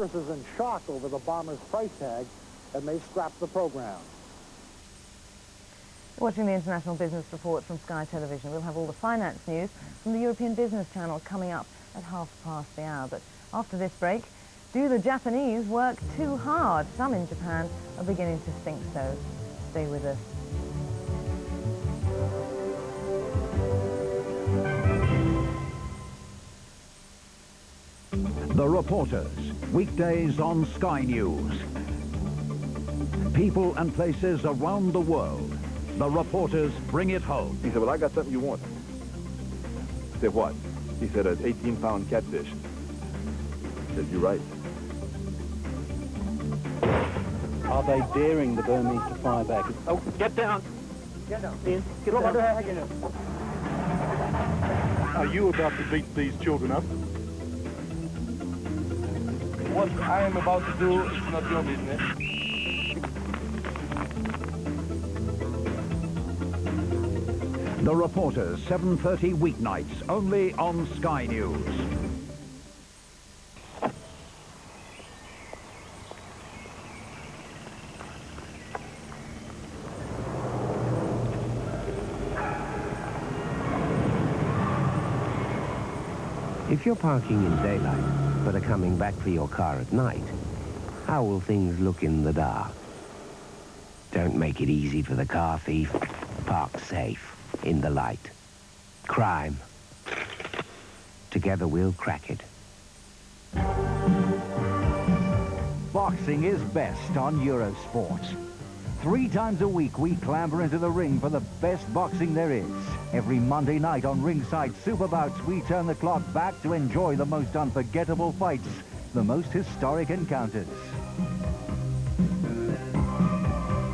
Congress is in shock over the bomber's price tag and may scrap the program. Watching the International Business Report from Sky Television. We'll have all the finance news from the European Business Channel coming up at hour. But after this break, do the Japanese work too hard? Some in Japan are beginning to think so. Stay with us. The Reporters, weekdays on Sky News. People and places around the world. The Reporters bring it home. He said, well, I got something you want. I said, what? He said, an 18-pound catfish. I said, you're right. Are they daring the Burmese to fire back? Oh, get down. Get down. Ian, get down. Are you about to beat these children up? What I am about to do is not your business. The Reporters, 7:30 weeknights, only on Sky News. If you're parking in daylight, but are coming back for your car at night, how will things look in the dark? Don't make it easy for the car thief. Park safe in the light. Crime. Together we'll crack it. Boxing is best on Eurosport. 3 times a week we clamber into the ring for the best boxing there is. Every Monday night on Ringside Superbouts we turn the clock back to enjoy the most unforgettable fights, the most historic encounters.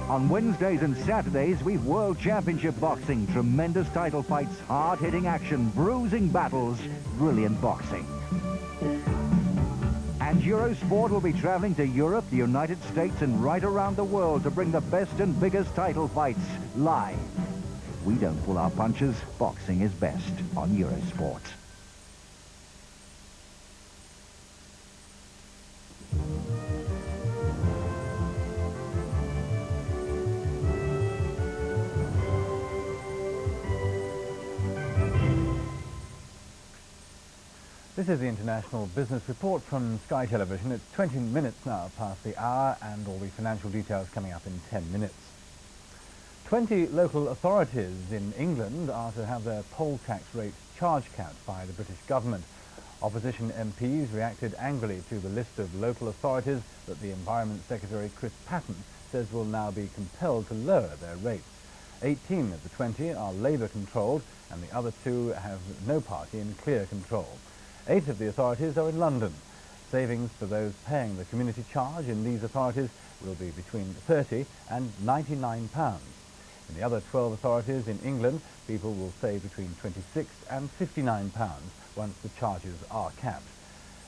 On Wednesdays and Saturdays we've World Championship boxing, tremendous title fights, hard-hitting action, bruising battles, brilliant boxing. And Eurosport will be traveling to Europe, the United States, and right around the world to bring the best and biggest title fights live. We don't pull our punches. Boxing is best on Eurosport. This is the International Business Report from Sky Television. It's 20 minutes now past the hour, and all the financial details coming up in 10 minutes. 20 local authorities in England are to have their poll tax rates charge capped by the British government. Opposition MPs reacted angrily to the list of local authorities that the Environment Secretary Chris Patten says will now be compelled to lower their rates. 18 of the 20 are Labour-controlled, and the other 2 have no party in clear control. 8 of the authorities are in London. Savings for those paying the community charge in these authorities will be between £30 and £99. In the other 12 authorities in England, people will save between £26 and £59 once the charges are capped.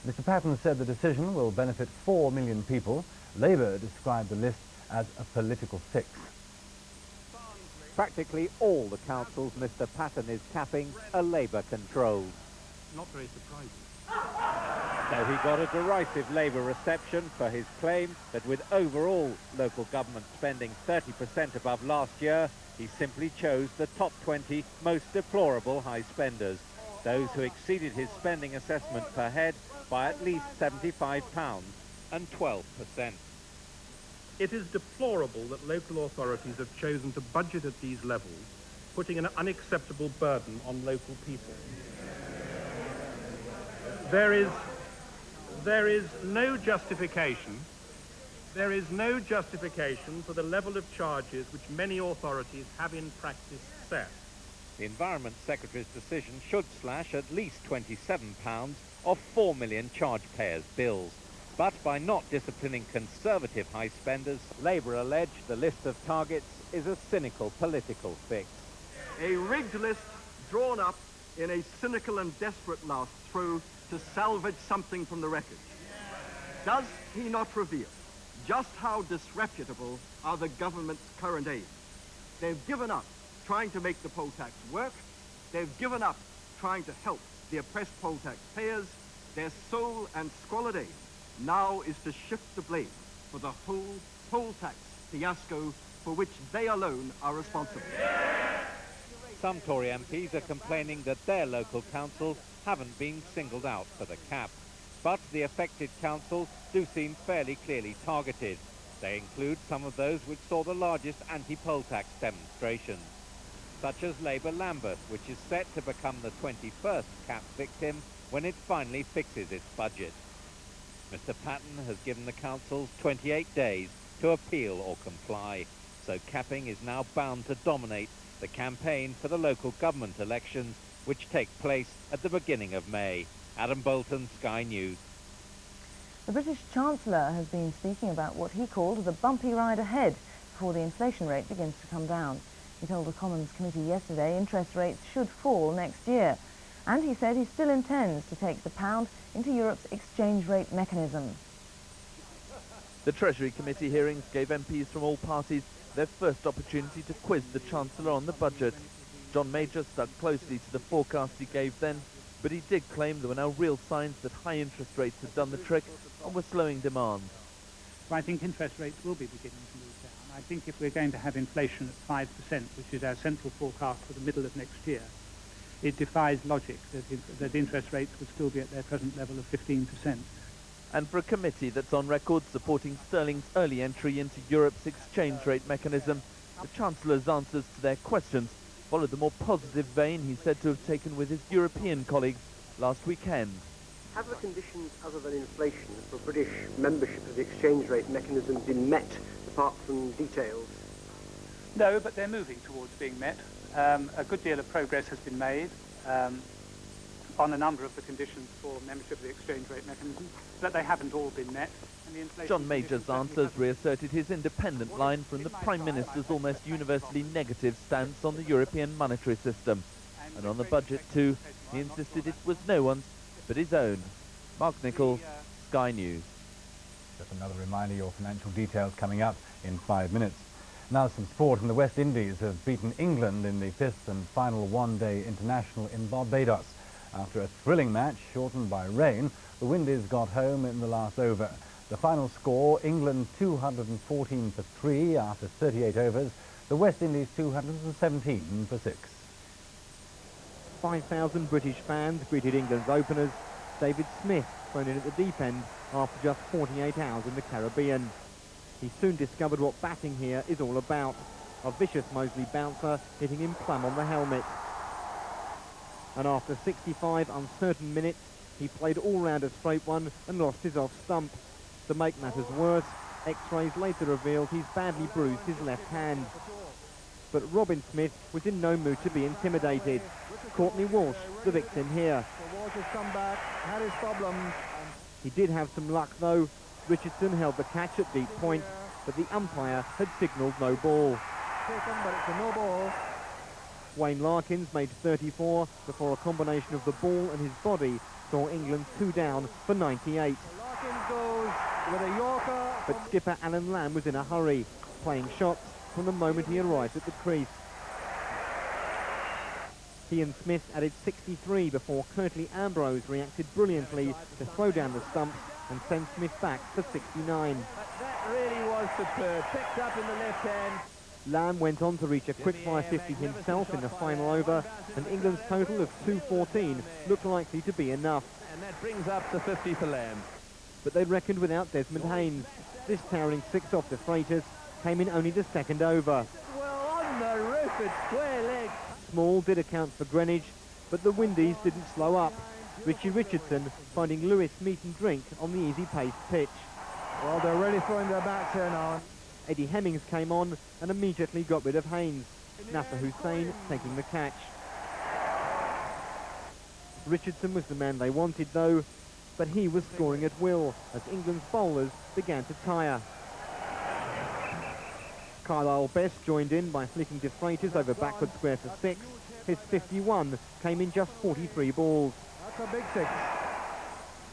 Mr Patten said the decision will benefit 4 million people. Labour described the list as a political fix. Practically all the councils Mr Patten is capping are Labour-controlled. Not very surprising. So he got a derisive Labour reception for his claim that with overall local government spending 30% above last year, he simply chose the top 20 most deplorable high spenders, those who exceeded his spending assessment per head by at least £75 and 12%. It is deplorable that local authorities have chosen to budget at these levels, putting an unacceptable burden on local people. There is no justification for the level of charges which many authorities have in practice set. The Environment Secretary's decision should slash at least £27 off 4 million charge payers' bills. But by not disciplining conservative high spenders, Labour allege the list of targets is a cynical political fix. A rigged list drawn up in a cynical and desperate last throw to salvage something from the wreckage. Does he not reveal just how disreputable are the government's current aims? They've given up trying to make the poll tax work. They've given up trying to help the oppressed poll tax payers. Their sole and squalid aim now is to shift the blame for the whole poll tax fiasco for which they alone are responsible. Some Tory MPs are complaining that their local councils haven't been singled out for the cap. But the affected councils do seem fairly clearly targeted. They include some of those which saw the largest anti-poll tax demonstrations, such as Labour Lambeth, which is set to become the 21st cap victim when it finally fixes its budget. Mr Patten has given the councils 28 days to appeal or comply, so capping is now bound to dominate the campaign for the local government elections, which take place at the beginning of May. Adam Bolton, Sky News. The British Chancellor has been speaking about what he called the bumpy ride ahead before the inflation rate begins to come down. He told the Commons Committee yesterday interest rates should fall next year. And he said he still intends to take the pound into Europe's exchange rate mechanism. The Treasury Committee hearings gave MPs from all parties their first opportunity to quiz the Chancellor on the budget. John Major stuck closely to the forecast he gave then, but he did claim there were now real signs that high interest rates had done the trick and were slowing demand. So I think interest rates will be beginning to move down. I think if we're going to have inflation at 5%, which is our central forecast for the middle of next year, it defies logic that interest rates would still be at their present level of 15%. And for a committee that's on record supporting sterling's early entry into Europe's exchange rate mechanism, the Chancellor's answers to their questions followed the more positive vein he said to have taken with his European colleagues last weekend. Have the conditions other than inflation for British membership of the exchange rate mechanism been met, apart from details? No, but they're moving towards being met. A good deal of progress has been made on a number of the conditions for membership of the exchange rate mechanism, but they haven't all been met. And the inflation John Major's answers reasserted his independent line from the Prime Minister's almost universally negative stance on the European monetary system. And on the budget too, he insisted it was no one's but his own. Mark Nichols, Sky News. Just another reminder, your financial details coming up in 5 minutes. Now some sport, and the West Indies have beaten England in the 5th and final one-day international in Barbados. After a thrilling match shortened by rain, the Windies got home in the last over. The final score, England 214 for 3 after 38 overs, the West Indies 217 for 6. 5,000 British fans greeted England's openers, David Smith, thrown in at the deep end after just 48 hours in the Caribbean. He soon discovered what batting here is all about. A vicious Moseley bouncer hitting him plumb on the helmet. And after 65 uncertain minutes, he played all round a straight one and lost his off stump. To make matters worse, X-rays later revealed he's badly bruised his left hand. But Robin Smith was in no mood to be intimidated. Courtney Walsh, the victim here. Walsh has come back, had his problems. He did have some luck though. Richardson held the catch at deep point, but the umpire had signalled no ball. Taken, but it's a no ball. Wayne Larkins made 34 before a combination of the ball and his body saw England 2 down for 98. Larkins goes with a Yorker. But skipper Alan Lamb was in a hurry, playing shots from the moment he arrived at the crease. He and Smith added 63 before Curtly Ambrose reacted brilliantly to throw down the stumps and send Smith back for 69. That really was superb. Picked up in the left hand. Lamb went on to reach a quick-fire 50 himself in the final over, and England's total of 214 looked likely to be enough. And that brings up the 50 for Lamb. But they reckoned without Desmond Haynes. This towering 6 off the Freitas came in only the second over. Well, on the roof, it's square leg. Small did account for Greenwich, but the Windies didn't slow up. Richie Richardson finding Lewis meat and drink on the easy-paced pitch. Well, they're really throwing their backs in on. Eddie Hemmings came on and immediately got rid of Haynes. Nasser Hussain taking the catch. Richardson was the man they wanted though, but he was scoring at will as England's bowlers began to tire. Carlisle Best joined in by flicking De Freitas over backward square for 6. His 51 came in just 43 balls. That's a big 6.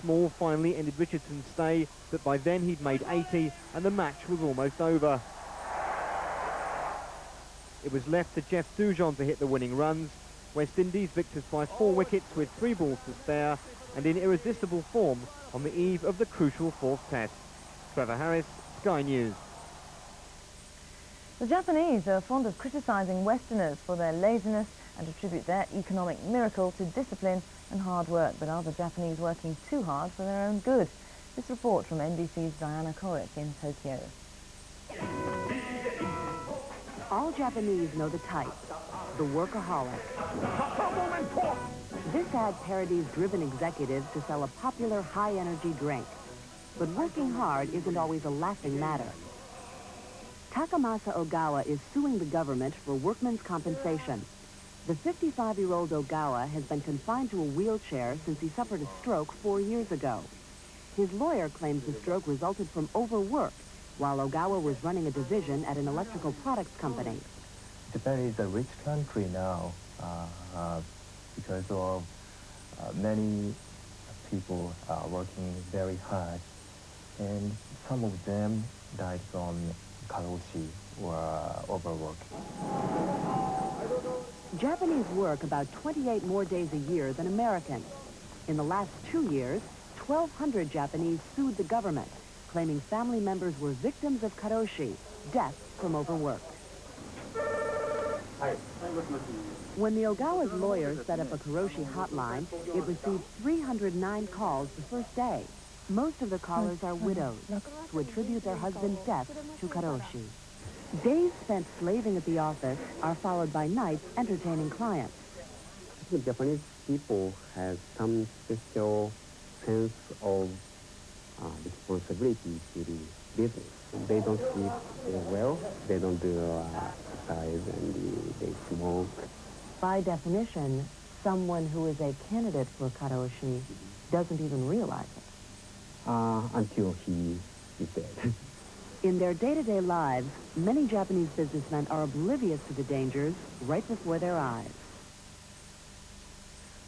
Small finally ended Richardson's stay, but by then he'd made 80 and the match was almost over. It was left to Jeff Dujon to hit the winning runs. West Indies victors by 4 wickets with 3 balls to spare, and in irresistible form on the eve of the crucial fourth test. Trevor Harris, Sky News. The Japanese are fond of criticising Westerners for their laziness and attribute their economic miracle to discipline and hard work, but are the Japanese working too hard for their own good? This report from NBC's Diana Korik in Tokyo. All Japanese know the type, the workaholic. This ad parodies driven executives to sell a popular high-energy drink. But working hard isn't always a laughing matter. Takamasa Ogawa is suing the government for workmen's compensation. The 55-year-old Ogawa has been confined to a wheelchair since he suffered a stroke 4 years ago. His lawyer claims the stroke resulted from overwork while Ogawa was running a division at an electrical products company. Japan is a rich country now because of many people working very hard, and some of them died from karoshi or overwork. Japanese work about 28 more days a year than Americans. In the last 2 years, 1,200 Japanese sued the government, claiming family members were victims of karoshi, death from overwork. When the Ogawa's lawyers set up a karoshi hotline, it received 309 calls the first day. Most of the callers are widows who attribute their husband's death to karoshi. Days spent slaving at the office are followed by nights entertaining clients. The Japanese people have some special sense of responsibility to the business. They don't sleep well, they don't do exercise, and they smoke. By definition, someone who is a candidate for karoshi doesn't even realize it. Until he is dead. In their day-to-day lives, many Japanese businessmen are oblivious to the dangers right before their eyes.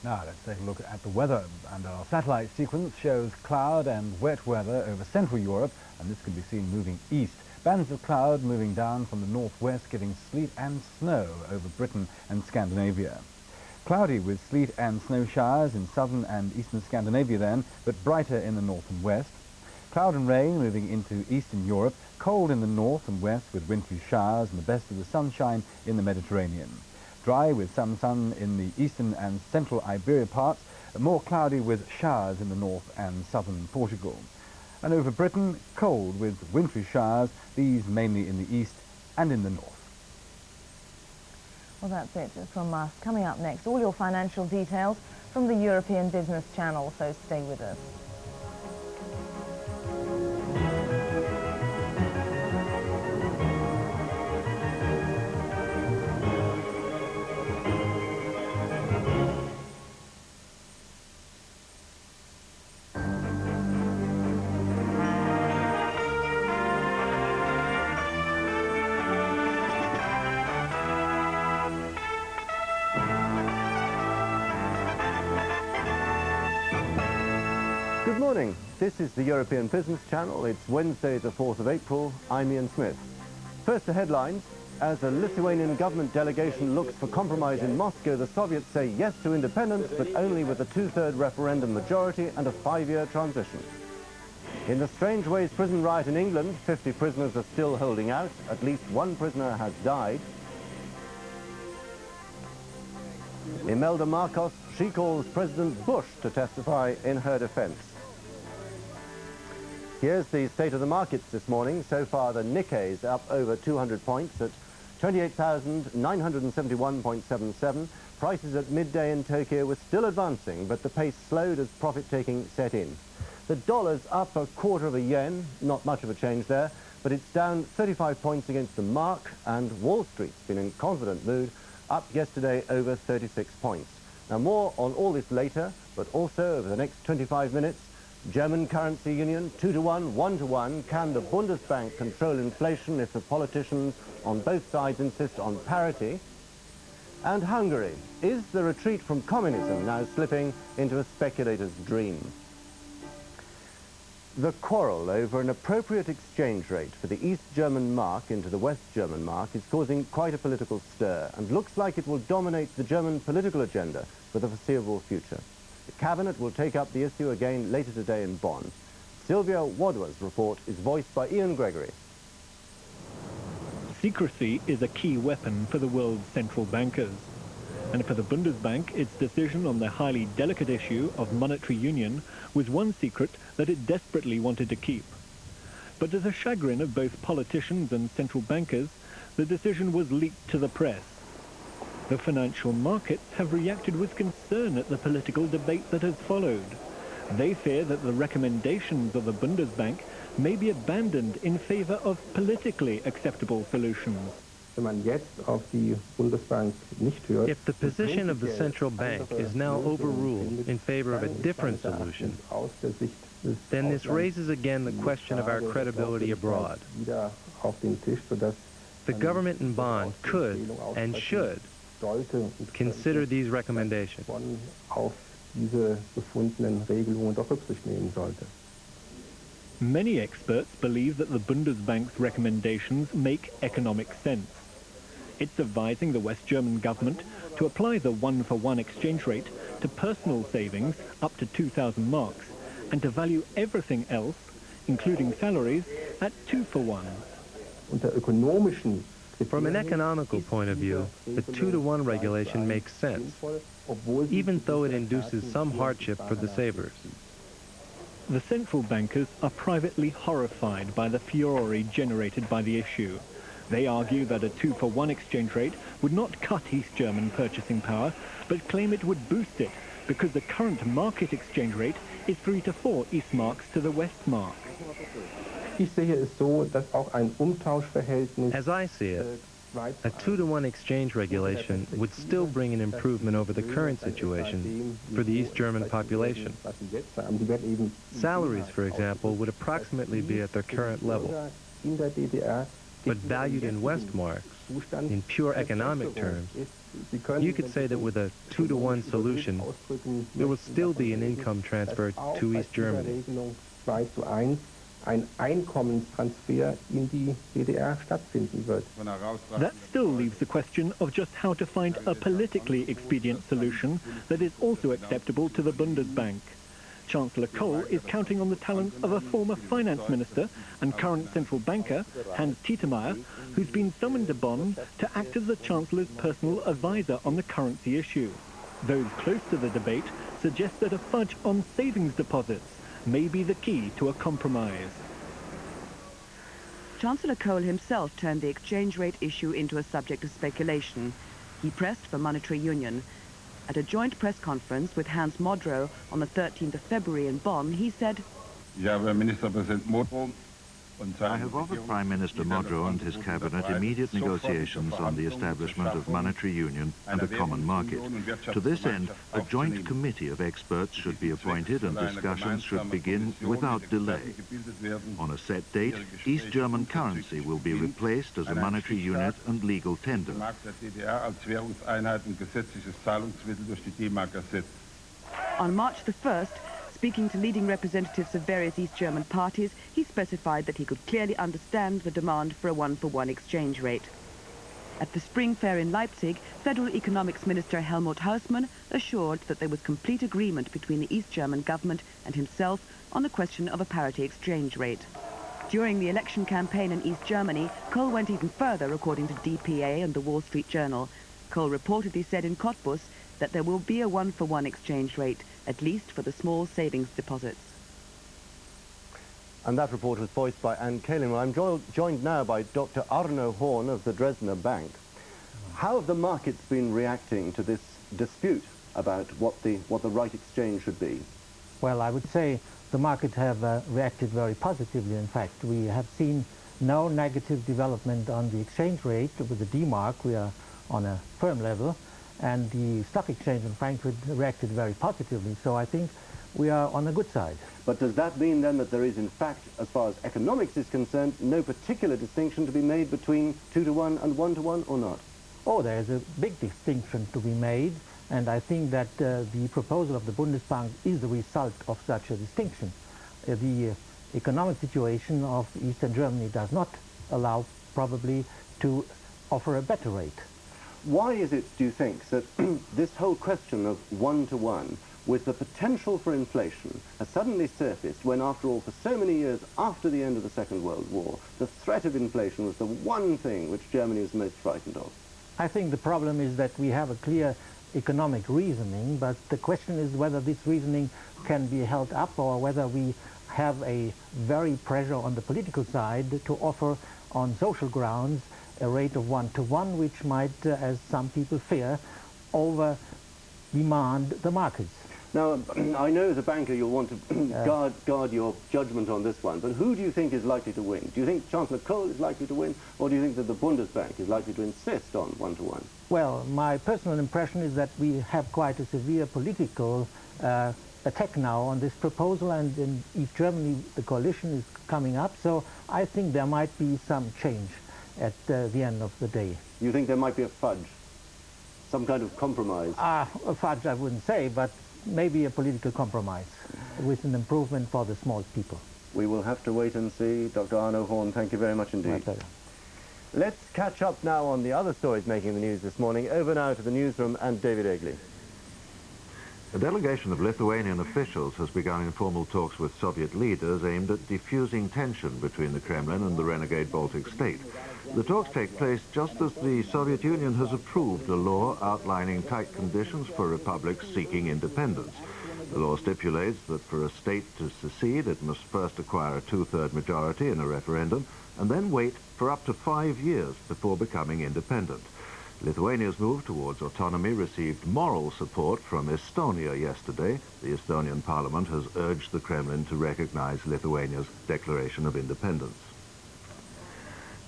Now let's take a look at the weather, and our satellite sequence shows cloud and wet weather over Central Europe, and this can be seen moving east. Bands of cloud moving down from the northwest, giving sleet and snow over Britain and Scandinavia. Cloudy with sleet and snow showers in southern and eastern Scandinavia then, but brighter in the north and west. Cloud and rain moving into eastern Europe, cold in the north and west with wintry showers and the best of the sunshine in the Mediterranean. Dry with some sun in the eastern and central Iberia parts, more cloudy with showers in the north and southern Portugal. And over Britain, cold with wintry showers, these mainly in the east and in the north. Well, that's it from us. Coming up next, all your financial details from the European Business Channel, so stay with us. Good morning. This is the European Business Channel. It's Wednesday, the 4th of April. I'm Ian Smith. First, the headlines. As a Lithuanian government delegation looks for compromise in Moscow, the Soviets say yes to independence, but only with a 2/3 referendum majority and a 5-year transition. In the Strange Ways prison riot in England, 50 prisoners are still holding out. At least one prisoner has died. Imelda Marcos, she calls President Bush to testify in her defense. Here's the state of the markets this morning. So far, the Nikkei is up over 200 points at 28,971.77. Prices at midday in Tokyo were still advancing, but the pace slowed as profit-taking set in. The dollar's up a quarter of a yen, not much of a change there, but it's down 35 points against the mark, and Wall Street's been in confident mood, up yesterday over 36 points. Now, more on all this later, but also over the next 25 minutes, German currency union, 2-to-1, 1-to-1. Can the Bundesbank control inflation if the politicians on both sides insist on parity? And Hungary, is the retreat from communism now slipping into a speculator's dream? The quarrel over an appropriate exchange rate for the East German mark into the West German mark is causing quite a political stir and looks like it will dominate the German political agenda for the foreseeable future. The Cabinet will take up the issue again later today in Bonn. Sylvia Wadwa's report is voiced by Ian Gregory. Secrecy is a key weapon for the world's central bankers. And for the Bundesbank, its decision on the highly delicate issue of monetary union was one secret that it desperately wanted to keep. But to the chagrin of both politicians and central bankers, the decision was leaked to the press. The financial markets have reacted with concern at the political debate that has followed. They fear that the recommendations of the Bundesbank may be abandoned in favor of politically acceptable solutions. If the position of the central bank is now overruled in favor of a different solution, then this raises again the question of our credibility abroad. The government in Bonn could and should consider these recommendations. Many experts believe that the Bundesbank's recommendations make economic sense. It's advising the West German government to apply the one-for-one exchange rate to personal savings up to 2,000 marks and to value everything else, including salaries, at 2-for-1. From an economical point of view, the 2-to-1 regulation makes sense, even though it induces some hardship for the savers. The central bankers are privately horrified by the furore generated by the issue. They argue that a 2-for-1 exchange rate would not cut East German purchasing power, but claim it would boost it because the current market exchange rate is 3 to 4 Eastmarks to the Westmark. As I see it, a 2-to-1 exchange regulation would still bring an improvement over the current situation for the East German population. Salaries, for example, would approximately be at their current level. But valued in Westmarks, in pure economic terms, you could say that with a 2-to-1 solution, there will still be an income transfer to East Germany. That still leaves the question of just how to find a politically expedient solution that is also acceptable to the Bundesbank. Chancellor Kohl is counting on the talents of a former finance minister and current central banker, Hans Tietmeyer, who's been summoned to Bonn to act as the Chancellor's personal advisor on the currency issue. Those close to the debate suggest that a fudge on savings deposits may be the key to a compromise. Chancellor Kohl himself turned the exchange rate issue into a subject of speculation. He pressed for monetary union. At a joint press conference with Hans Modrow on the 13th of February in Bonn, he said, I have offered Prime Minister Modrow and his cabinet immediate negotiations on the establishment of monetary union and a common market. To this end, a joint committee of experts should be appointed and discussions should begin without delay. On a set date, East German currency will be replaced as a monetary unit and legal tender. On March the 1st, speaking to leading representatives of various East German parties, he specified that he could clearly understand the demand for a one-for-one exchange rate. At the Spring Fair in Leipzig, Federal Economics Minister Helmut Hausmann assured that there was complete agreement between the East German government and himself on the question of a parity exchange rate. During the election campaign in East Germany, Kohl went even further, according to DPA and the Wall Street Journal. Kohl reportedly said in Cottbus that there will be a one-for-one exchange rate, at least for the small savings deposits. And that report was voiced by Anne Kaelin. Well, I'm joined now by Dr. Arno Horn of the Dresdner Bank. How have the markets been reacting to this dispute about what the right exchange should be? Well, I would say the markets have reacted very positively. In fact, we have seen no negative development on the exchange rate. With the D-Mark, we are on a firm level, and the stock exchange in Frankfurt reacted very positively. So I think we are on a good side. But does that mean then that there is, in fact, as far as economics is concerned, no particular distinction to be made between 2-to-1 and 1-to-1, or not? Oh, there is a big distinction to be made, and I think that the proposal of the Bundesbank is the result of such a distinction. The economic situation of Eastern Germany does not allow, probably, to offer a better rate. Why is it, do you think, that this whole question of 1-to-1 with the potential for inflation has suddenly surfaced when, after all, for so many years after the end of the Second World War, the threat of inflation was the one thing which Germany was most frightened of? I think the problem is that we have a clear economic reasoning, but the question is whether this reasoning can be held up or whether we have a very pressure on the political side to offer on social grounds a rate of 1-to-1, which might, as some people fear, over-demand the markets. Now, I know as a banker you'll want to guard your judgment on this one, but who do you think is likely to win? Do you think Chancellor Kohl is likely to win, or do you think that the Bundesbank is likely to insist on 1-to-1? Well, my personal impression is that we have quite a severe political attack now on this proposal, and in East Germany the coalition is coming up, so I think there might be some change at the end of the day. You think there might be a fudge? Some kind of compromise? A fudge I wouldn't say, but maybe a political compromise with an improvement for the small people. We will have to wait and see. Dr. Arno Horn, thank you very much indeed. My pleasure. Let's catch up now on the other stories making the news this morning. Over now to the newsroom and David Egley. A delegation of Lithuanian officials has begun informal talks with Soviet leaders aimed at diffusing tension between the Kremlin and the renegade Baltic state. The talks take place just as the Soviet Union has approved a law outlining tight conditions for republics seeking independence. The law stipulates that for a state to secede, it must first acquire a two-third majority in a referendum and then wait for up to 5 years before becoming independent. Lithuania's move towards autonomy received moral support from Estonia yesterday. The Estonian parliament has urged the Kremlin to recognize Lithuania's declaration of independence.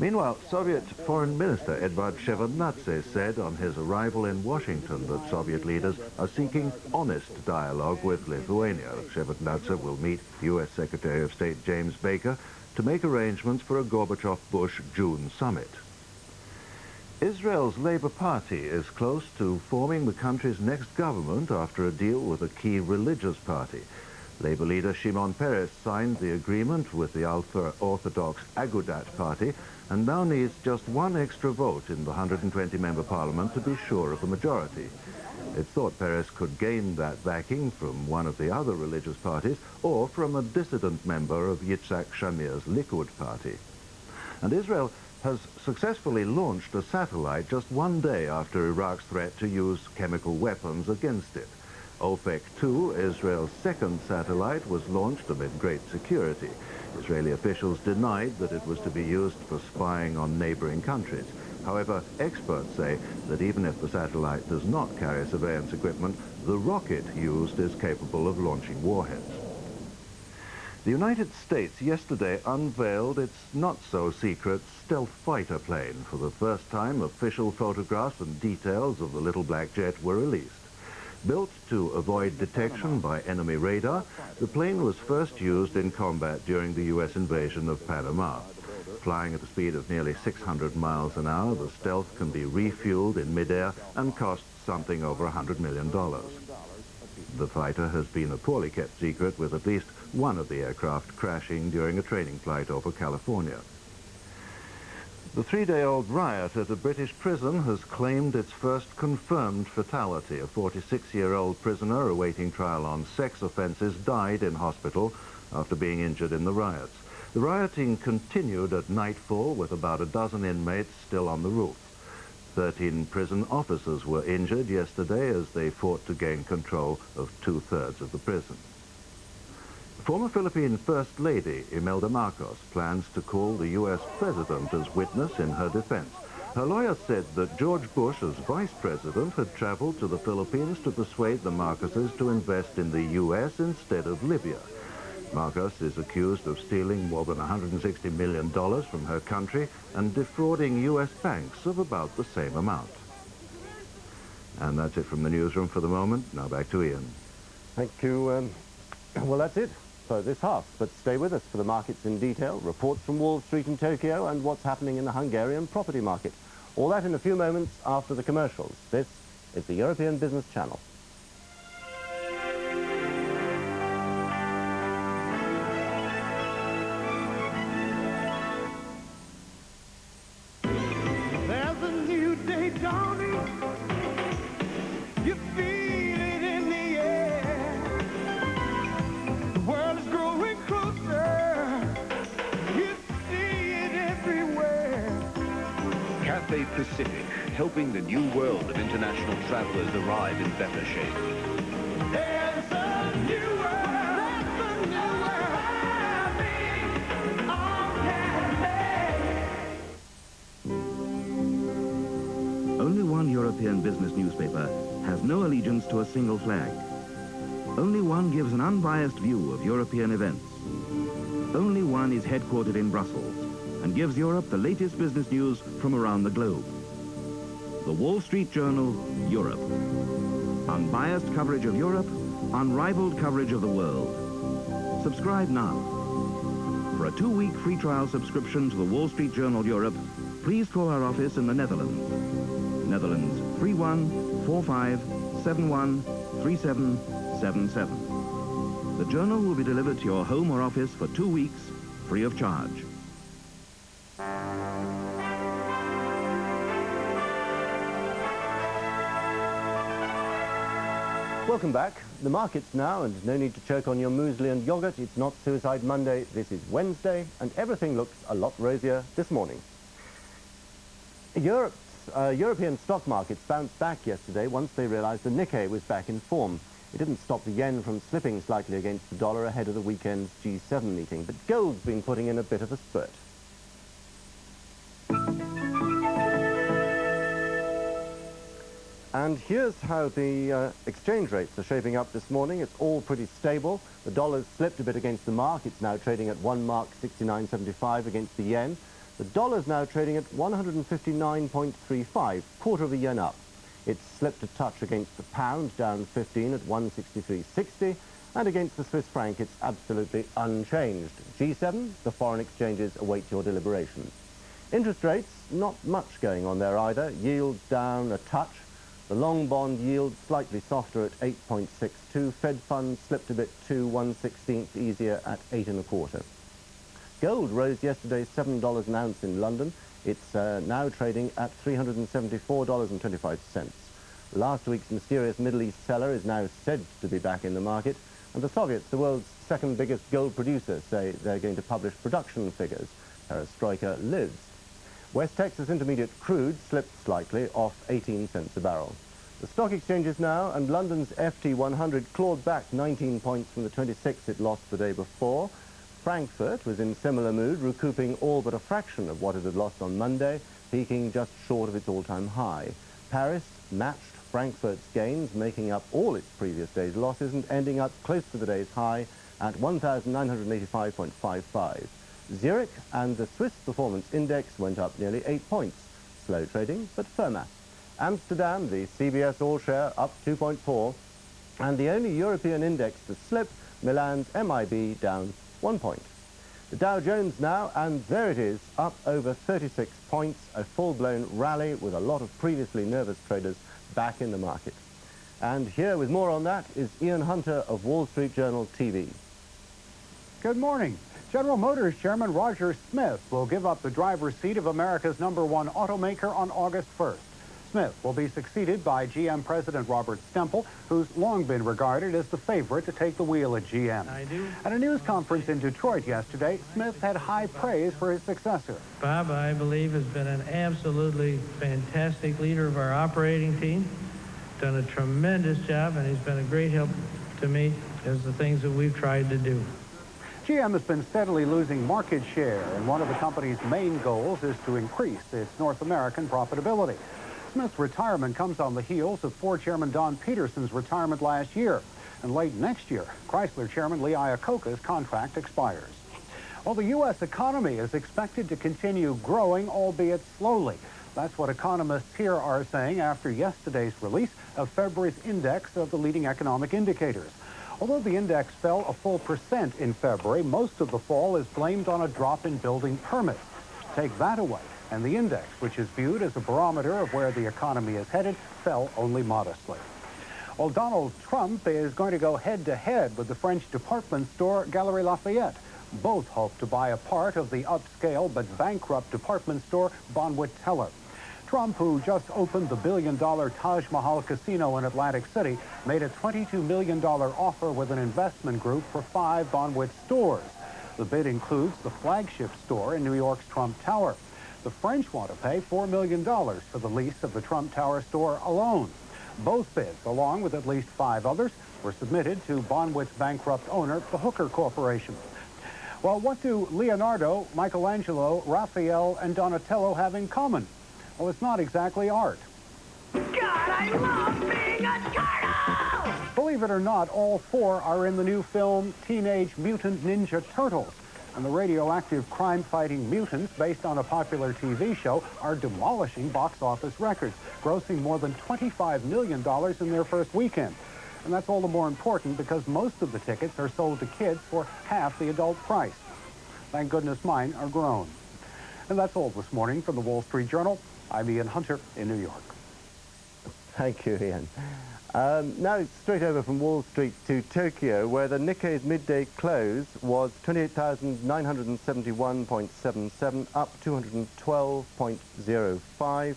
Meanwhile, Soviet Foreign Minister Edvard Shevardnadze said on his arrival in Washington that Soviet leaders are seeking honest dialogue with Lithuania. Shevardnadze will meet U.S. Secretary of State James Baker to make arrangements for a Gorbachev-Bush June summit. Israel's Labour Party is close to forming the country's next government after a deal with a key religious party. Labour leader Shimon Peres signed the agreement with the ultra-Orthodox Agudat party and now needs just one extra vote in the 120-member parliament to be sure of a majority. It's thought Peres could gain that backing from one of the other religious parties or from a dissident member of Yitzhak Shamir's Likud party. And Israel has successfully launched a satellite just one day after Iraq's threat to use chemical weapons against it. Ofek-2, Israel's second satellite, was launched amid great security. Israeli officials denied that it was to be used for spying on neighboring countries. However, experts say that even if the satellite does not carry surveillance equipment, the rocket used is capable of launching warheads. The United States yesterday unveiled its not-so-secret stealth fighter plane. For the first time, official photographs and details of the little black jet were released. Built to avoid detection by enemy radar, the plane was first used in combat during the U.S. invasion of Panama. Flying at a speed of nearly 600 miles an hour, the Stealth can be refueled in midair and costs something over $100 million. The fighter has been a poorly kept secret, with at least one of the aircraft crashing during a training flight over California. The 3-day-old riot at a British prison has claimed its first confirmed fatality. A 46-year-old prisoner awaiting trial on sex offences died in hospital after being injured in the riots. The rioting continued at nightfall with about a dozen inmates still on the roof. 13 prison officers were injured yesterday as they fought to gain control of 2/3 of the prison. Former Philippine First Lady Imelda Marcos plans to call the U.S. President as witness in her defense. Her lawyer said that George Bush, as Vice President, had traveled to the Philippines to persuade the Marcoses to invest in the U.S. instead of Libya. Marcos is accused of stealing more than $160 million from her country and defrauding U.S. banks of about the same amount. And that's it from the newsroom for the moment. Now back to Ian. Thank you. Well, that's it for this half, but stay with us for the markets in detail, reports from Wall Street in Tokyo, and what's happening in the Hungarian property market. All that in a few moments after the commercials. This is the European Business Channel. There's a new day dawning. You feel it in the air. Cathay Pacific, helping the new world of international travelers arrive in better shape. There's a new world. There's a new world coming on Cathay. Only one European business newspaper has no allegiance to a single flag. Only one gives an unbiased view of European events. Only one is headquartered in Brussels and gives Europe the latest business news from around the globe. The Wall Street Journal, Europe. Unbiased coverage of Europe, unrivaled coverage of the world. Subscribe now. For a 2-week free trial subscription to the Wall Street Journal Europe, please call our office in the Netherlands. Netherlands 3145 71 3777. The journal will be delivered to your home or office for 2 weeks, free of charge. Welcome back. The market's now, and no need to choke on your muesli and yogurt. It's not Suicide Monday. This is Wednesday, and everything looks a lot rosier this morning. European stock markets bounced back yesterday once they realized the Nikkei was back in form. It didn't stop the yen from slipping slightly against the dollar ahead of the weekend's G7 meeting, but gold's been putting in a bit of a spurt. And here's how the exchange rates are shaping up this morning. It's all pretty stable. The dollar's slipped a bit against the mark. It's now trading at 1 mark 69.75 against the yen. The dollar's now trading at 159.35, quarter of a yen up. It's slipped a touch against the pound, down 15 at 163.60, and against the Swiss franc it's absolutely unchanged. G7, the foreign exchanges await your deliberations. Interest rates, not much going on there either. Yields down a touch. The long bond yield slightly softer at 8.62. Fed funds slipped a bit too, 1/16 easier at 8 1/4. Gold rose yesterday $7 an ounce in London. It's now trading at $374.25. Last week's mysterious Middle East seller is now said to be back in the market, and the Soviets, the world's second biggest gold producer, say they're going to publish production figures. Perestroika lives. West Texas Intermediate crude slipped slightly, off 18 cents a barrel. The stock exchanges now, and London's FT100 clawed back 19 points from the 26 it lost the day before. Frankfurt was in similar mood, recouping all but a fraction of what it had lost on Monday, peaking just short of its all-time high. Paris matched Frankfurt's gains, making up all its previous day's losses and ending up close to the day's high at 1,985.55. Zurich and the Swiss Performance Index went up nearly 8 points. Slow trading, but firmer. Amsterdam, the CBS All-Share, up 2.4. And the only European index to slip, Milan's MIB, down 1 point. The Dow Jones now, and there it is, up over 36 points, a full-blown rally with a lot of previously nervous traders back in the market. And here with more on that is Ian Hunter of Wall Street Journal TV. Good morning. General Motors Chairman Roger Smith will give up the driver's seat of America's #1 automaker on August 1st. Smith will be succeeded by GM President Robert Stempel, who's long been regarded as the favorite to take the wheel at GM. At a news conference in Detroit yesterday, Smith had high praise for his successor. Bob, I believe, has been an absolutely fantastic leader of our operating team, done a tremendous job, and he's been a great help to me as the things that we've tried to do. GM has been steadily losing market share, and one of the company's main goals is to increase its North American profitability. Smith's retirement comes on the heels of Ford Chairman Don Peterson's retirement last year. And late next year, Chrysler Chairman Lee Iacocca's contract expires. Well, the U.S. economy is expected to continue growing, albeit slowly. That's what economists here are saying after yesterday's release of February's index of the leading economic indicators. Although the index fell a full % in February, most of the fall is blamed on a drop in building permits. Take that away, and the index, which is viewed as a barometer of where the economy is headed, fell only modestly. Well, Donald Trump is going to go head-to-head with the French department store Galeries Lafayette. Both hope to buy a part of the upscale but bankrupt department store Bonwit Teller. Trump, who just opened the billion-dollar Taj Mahal casino in Atlantic City, made a $22 million offer with an investment group for 5 Bonwit stores. The bid includes the flagship store in New York's Trump Tower. The French want to pay $4 million for the lease of the Trump Tower store alone. Both bids, along with at least 5 others, were submitted to Bonwit's bankrupt owner, the Hooker Corporation. Well, what do Leonardo, Michelangelo, Raphael, and Donatello have in common? Well, it's not exactly art. God, I love being a turtle! Believe it or not, all 4 are in the new film Teenage Mutant Ninja Turtles. And the radioactive crime-fighting mutants, based on a popular TV show, are demolishing box office records, grossing more than $25 million in their first weekend. And that's all the more important because most of the tickets are sold to kids for half the adult price. Thank goodness mine are grown. And that's all this morning from the Wall Street Journal. I'm Ian Hunter in New York. Thank you, Ian. Now straight over from Wall Street to Tokyo, where the Nikkei's midday close was 28,971.77, up 212.05.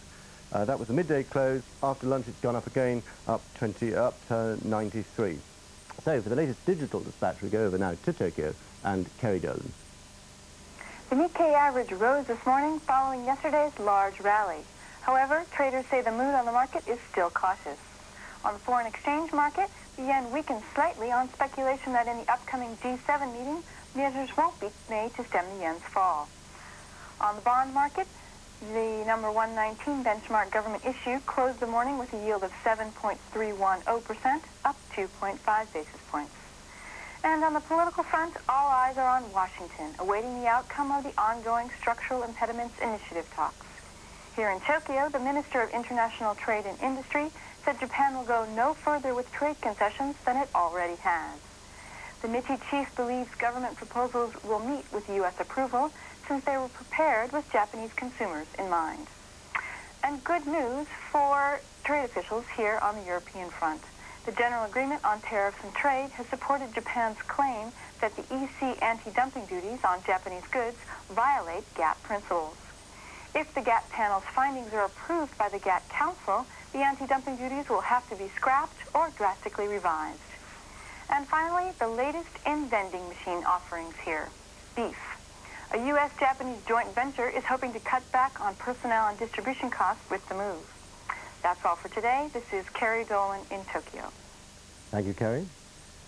That was the midday close. After lunch, it's gone up again, up to 93. So for the latest digital dispatch, we go over now to Tokyo and Kerry Dolan. The Nikkei average rose this morning following yesterday's large rally. However, traders say the mood on the market is still cautious. On the foreign exchange market, the yen weakened slightly on speculation that in the upcoming G7 meeting, measures won't be made to stem the yen's fall. On the bond market, the number 119 benchmark government issue closed the morning with a yield of 7.310%, up 2.5 basis points. And on the political front, all eyes are on Washington, awaiting the outcome of the ongoing Structural Impediments Initiative talks. Here in Tokyo, the Minister of International Trade and Industry said Japan will go no further with trade concessions than it already has. The MITI chief believes government proposals will meet with U.S. approval since they were prepared with Japanese consumers in mind. And good news for trade officials here on the European front. The General Agreement on Tariffs and Trade has supported Japan's claim that the EC anti-dumping duties on Japanese goods violate GATT principles. If the GATT panel's findings are approved by the GATT Council, the anti-dumping duties will have to be scrapped or drastically revised. And finally, the latest in vending machine offerings here, beef. A U.S.-Japanese joint venture is hoping to cut back on personnel and distribution costs with the move. That's all for today. This is Kerry Dolan in Tokyo. Thank you, Kerry.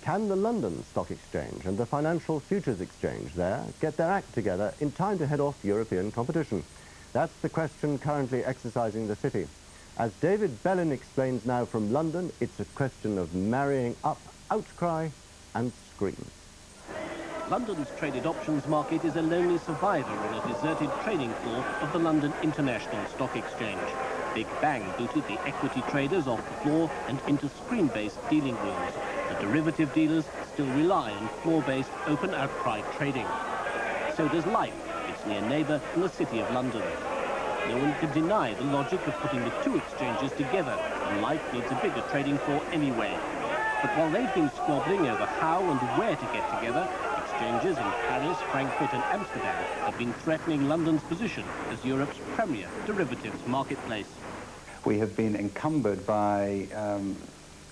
Can the London Stock Exchange and the Financial Futures Exchange there get their act together in time to head off European competition? That's the question currently exercising the city. As David Bellin explains now from London, it's a question of marrying up outcry and scream. London's traded options market is a lonely survivor on a deserted trading floor of the London International Stock Exchange. Big Bang booted the equity traders off the floor and into screen-based dealing rooms. The derivative dealers still rely on floor-based open outcry trading. So does Life, its near neighbour in the City of London. No one can deny the logic of putting the two exchanges together, and Life needs a bigger trading floor anyway. But while they've been squabbling over how and where to get together, exchanges in Paris, Frankfurt and Amsterdam have been threatening London's position as Europe's premier derivatives marketplace. We have been encumbered by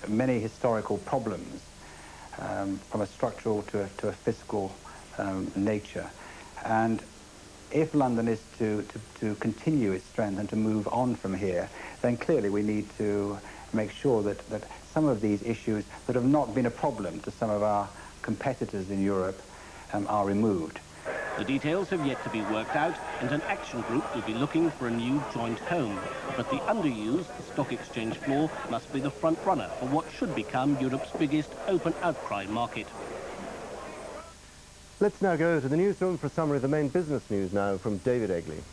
many historical problems, from a structural to a fiscal nature. And if London is to continue its strength and to move on from here, then clearly we need to make sure that some of these issues that have not been a problem to some of our competitors in Europe are removed. The details have yet to be worked out, and an action group will be looking for a new joint home. But the underused stock exchange floor must be the front runner for what should become Europe's biggest open outcry market. Let's now go to the newsroom for a summary of the main business news now from David Egley.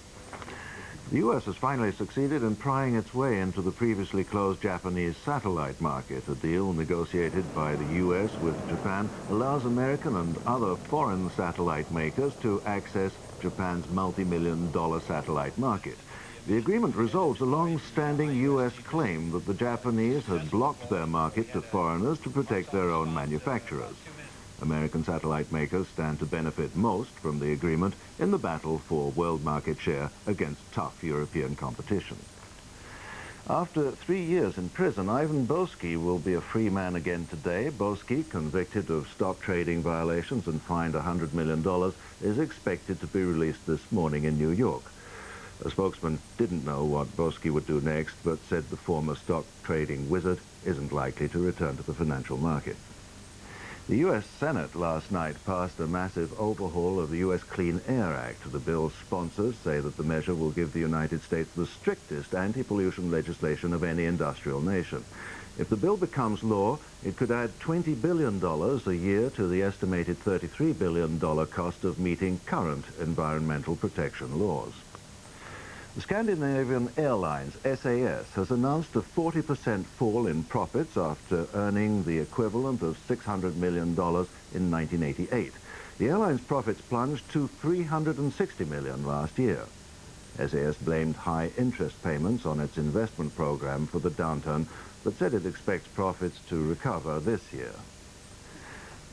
The U.S. has finally succeeded in prying its way into the previously closed Japanese satellite market. A deal negotiated by the U.S. with Japan allows American and other foreign satellite makers to access Japan's multi-million-dollar satellite market. The agreement resolves a long-standing U.S. claim that the Japanese had blocked their market to foreigners to protect their own manufacturers. American satellite makers stand to benefit most from the agreement in the battle for world market share against tough European competition. After 3 years in prison, Ivan Boesky will be a free man again today. Boesky, convicted of stock trading violations and fined $100 million, is expected to be released this morning in New York. A spokesman didn't know what Boesky would do next, but said the former stock trading wizard isn't likely to return to the financial market. The U.S. Senate last night passed a massive overhaul of the U.S. Clean Air Act. The bill's sponsors say that the measure will give the United States the strictest anti-pollution legislation of any industrial nation. If the bill becomes law, it could add $20 billion a year to the estimated $33 billion cost of meeting current environmental protection laws. The Scandinavian Airlines, SAS, has announced a 40% fall in profits after earning the equivalent of $600 million in 1988. The airline's profits plunged to $360 million last year. SAS blamed high interest payments on its investment program for the downturn, but said it expects profits to recover this year.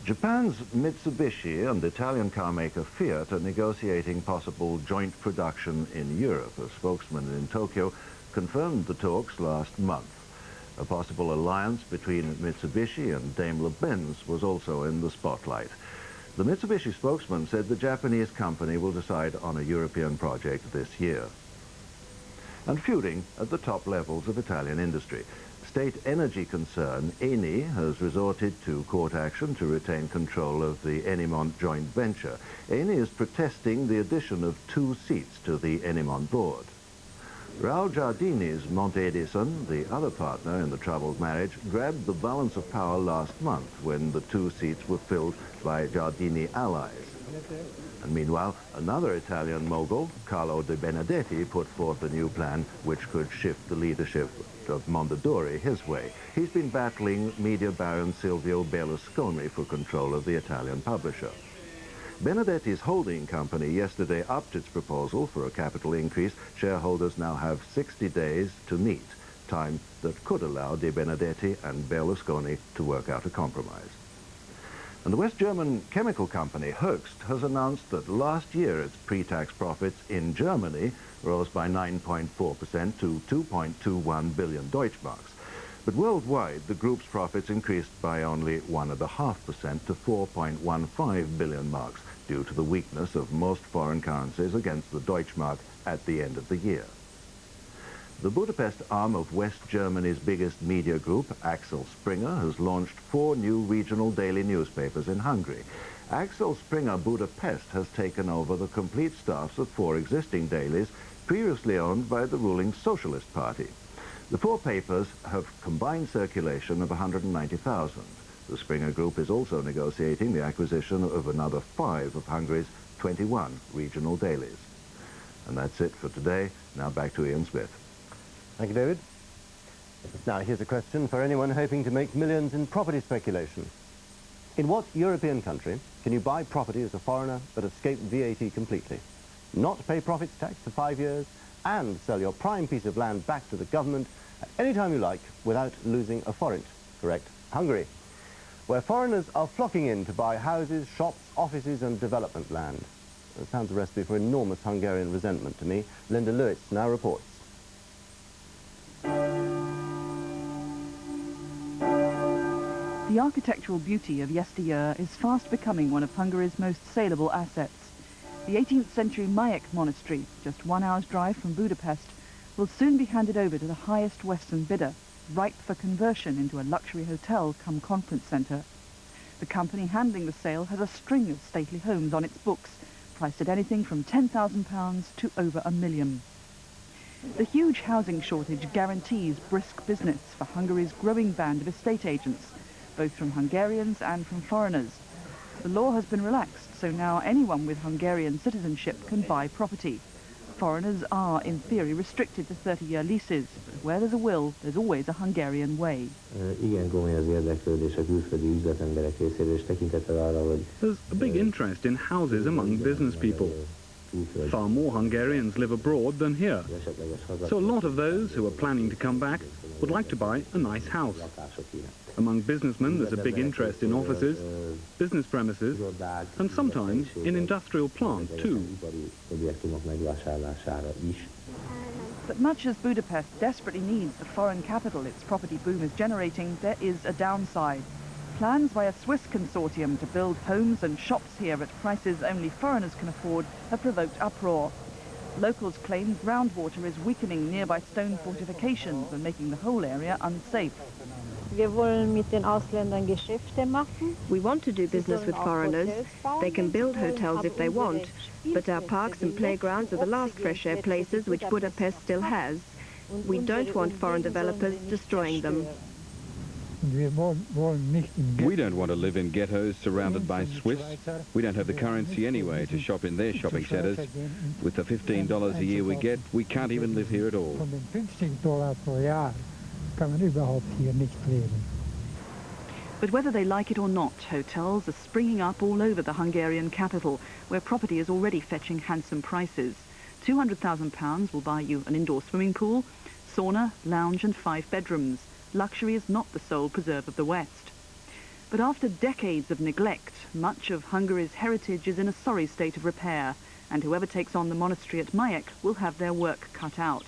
Japan's Mitsubishi and Italian carmaker Fiat are negotiating possible joint production in Europe. A spokesman in Tokyo confirmed the talks last month. A possible alliance between Mitsubishi and Daimler-Benz was also in the spotlight. The Mitsubishi spokesman said the Japanese company will decide on a European project this year. And feuding at the top levels of Italian industry. State energy concern Eni has resorted to court action to retain control of the Enimont joint venture. Eni is protesting the addition of 2 seats to the Enimont board. Raul Giardini's Monte Edison, the other partner in the troubled marriage, grabbed the balance of power last month when the 2 seats were filled by Giardini allies. And meanwhile, another Italian mogul, Carlo De Benedetti, put forth a new plan which could shift the leadership of Mondadori his way. He's been battling media baron Silvio Berlusconi for control of the Italian publisher. Benedetti's holding company yesterday upped its proposal for a capital increase. Shareholders now have 60 days to meet, time that could allow De Benedetti and Berlusconi to work out a compromise. And the West German chemical company Hoechst has announced that last year its pre-tax profits in Germany rose by 9.4% to 2.21 billion Deutschmarks. But worldwide, the group's profits increased by only 1.5% to 4.15 billion marks due to the weakness of most foreign currencies against the Deutschmark at the end of the year. The Budapest arm of West Germany's biggest media group, Axel Springer, has launched 4 new regional daily newspapers in Hungary. Axel Springer Budapest has taken over the complete staffs of 4 existing dailies previously owned by the ruling Socialist Party. The 4 papers have combined circulation of 190,000. The Springer Group is also negotiating the acquisition of another 5 of Hungary's 21 regional dailies. And that's it for today. Now back to Ian Smith. Thank you, David. Now, here's a question for anyone hoping to make millions in property speculation. In what European country can you buy property as a foreigner but escape VAT completely, not pay profits tax for 5 years, and sell your prime piece of land back to the government at any time you like without losing a forint? Correct. Hungary, where foreigners are flocking in to buy houses, shops, offices and development land. That sounds a recipe for enormous Hungarian resentment to me. Linda Lewis now reports. The architectural beauty of yesteryear is fast becoming one of Hungary's most saleable assets. The 18th century Majek Monastery, just 1 hour's drive from Budapest, will soon be handed over to the highest Western bidder, ripe for conversion into a luxury hotel come conference centre. The company handling the sale has a string of stately homes on its books, priced at anything from £10,000 to over £1 million. The huge housing shortage guarantees brisk business for Hungary's growing band of estate agents, both from Hungarians and from foreigners. The law has been relaxed, so now anyone with Hungarian citizenship can buy property. Foreigners are, in theory, restricted to 30-year leases, but where there's a will, there's always a Hungarian way. There's a big interest in houses among business people. Far more Hungarians live abroad than here. So a lot of those who are planning to come back would like to buy a nice house. Among businessmen, there's a big interest in offices, business premises, and sometimes in industrial plant, too. But much as Budapest desperately needs the foreign capital its property boom is generating, there is a downside. Plans by a Swiss consortium to build homes and shops here at prices only foreigners can afford have provoked uproar. Locals claim groundwater is weakening nearby stone fortifications and making the whole area unsafe. We want to do business with foreigners. They can build hotels if they want, but our parks and playgrounds are the last fresh air places which Budapest still has. We don't want foreign developers destroying them. We don't want to live in ghettos surrounded by Swiss. We don't have the currency anyway to shop in their shopping centres. With the $15 a year we get, we can't even live here at all. But whether they like it or not, hotels are springing up all over the Hungarian capital, where property is already fetching handsome prices. £200,000 will buy you an indoor swimming pool, sauna, lounge and 5 bedrooms. Luxury is not the sole preserve of the West. But after decades of neglect, much of Hungary's heritage is in a sorry state of repair, and whoever takes on the monastery at Majek will have their work cut out.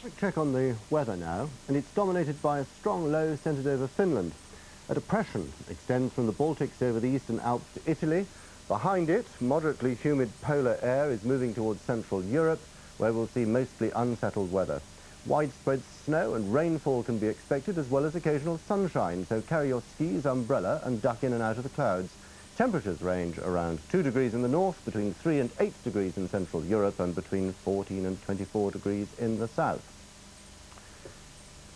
Quick check on the weather now, and it's dominated by a strong low centred over Finland. A depression extends from the Baltics over the eastern Alps to Italy. Behind it, moderately humid polar air is moving towards Central Europe, where we'll see mostly unsettled weather. Widespread snow and rainfall can be expected, as well as occasional sunshine, so carry your skis, umbrella and duck in and out of the clouds. Temperatures range around 2 degrees in the north, between 3 and 8 degrees in Central Europe, and between 14 and 24 degrees in the south.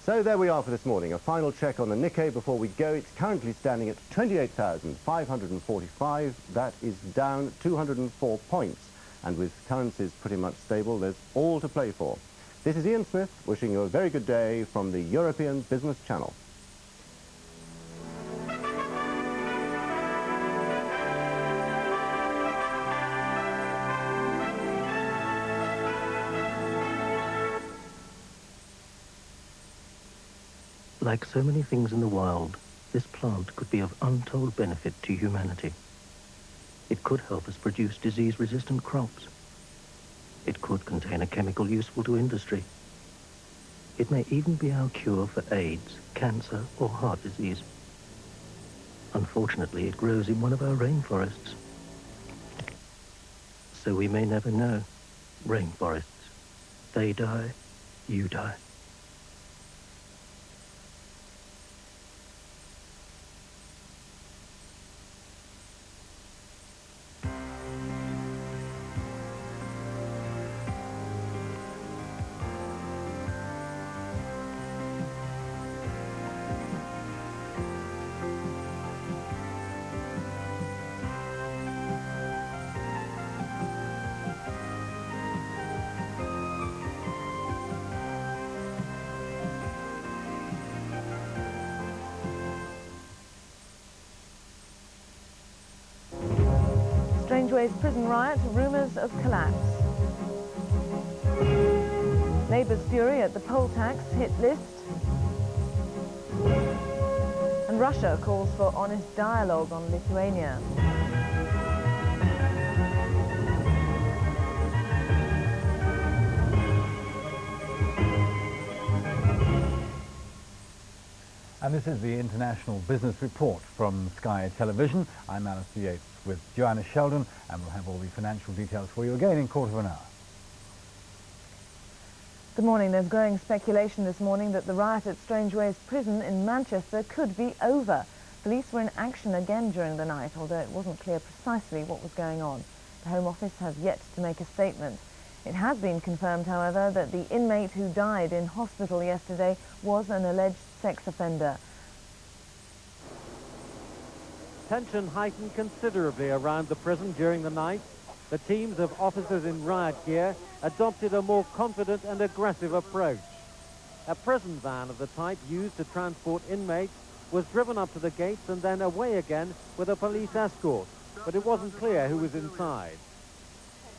So there we are for this morning. A final check on the Nikkei before we go. It's currently standing at 28,545. That is down 204 points. And with currencies pretty much stable, there's all to play for. This is Ian Smith wishing you a very good day from the European Business Channel. Like so many things in the wild, this plant could be of untold benefit to humanity. It could help us produce disease-resistant crops. It could contain a chemical useful to industry. It may even be our cure for AIDS, cancer, or heart disease. Unfortunately, it grows in one of our rainforests. So we may never know. Rainforests. They die, you die. Strangeways prison riot, rumours of collapse. Labour's fury at the poll tax hit list. And Russia calls for honest dialogue on Lithuania. And this is the International Business Report from Sky Television. I'm Alistair Yates with Joanna Sheldon, and we'll have all the financial details for you again in a quarter of an hour. Good morning. There's growing speculation this morning that the riot at Strangeways prison in Manchester could be over. Police were in action again during the night, although it wasn't clear precisely what was going on. The Home Office has yet to make a statement. It has been confirmed, however, that the inmate who died in hospital yesterday was an alleged sex offender. Tension heightened considerably around the prison during the night. The teams of officers in riot gear adopted a more confident and aggressive approach. A prison van of the type used to transport inmates was driven up to the gates and then away again with a police escort, but it wasn't clear who was inside.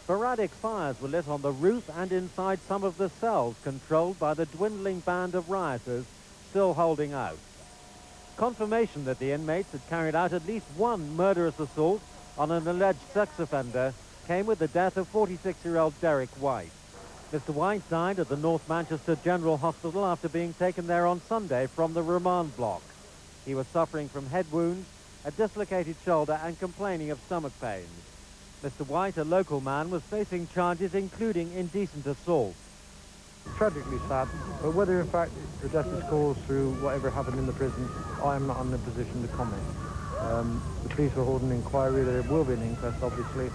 Sporadic fires were lit on the roof and inside some of the cells controlled by the dwindling band of rioters still holding out. Confirmation that the inmates had carried out at least one murderous assault on an alleged sex offender came with the death of 46-year-old Derek White. Mr. White died at the North Manchester General Hospital after being taken there on Sunday from the remand block. He was suffering from head wounds, a dislocated shoulder and complaining of stomach pains. Mr. White, a local man, was facing charges including indecent assault. Tragically sad, but whether in fact the death is caused through whatever happened in the prison, I am not in a position to comment. The police are holding an inquiry. There will be an inquest, obviously.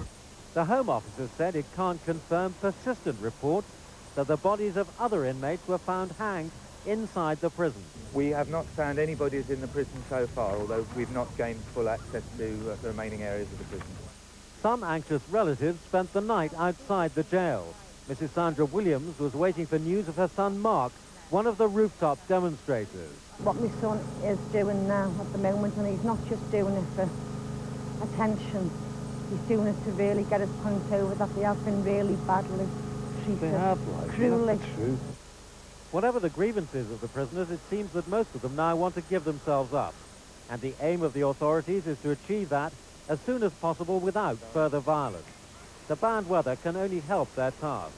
The Home Office has said it can't confirm persistent reports that the bodies of other inmates were found hanged inside the prison. We have not found any bodies in the prison so far, although we've not gained full access to the remaining areas of the prison. Some anxious relatives spent the night outside the jail. Mrs. Sandra Williams was waiting for news of her son Mark, one of the rooftop demonstrators. What my son is doing now at the moment, and he's not just doing it for attention, he's doing it to really get his point over that they have been really badly treated. They have, cruelly. That's the truth. Whatever the grievances of the prisoners, it seems that most of them now want to give themselves up. And the aim of the authorities is to achieve that as soon as possible without further violence. The bad weather can only help their task.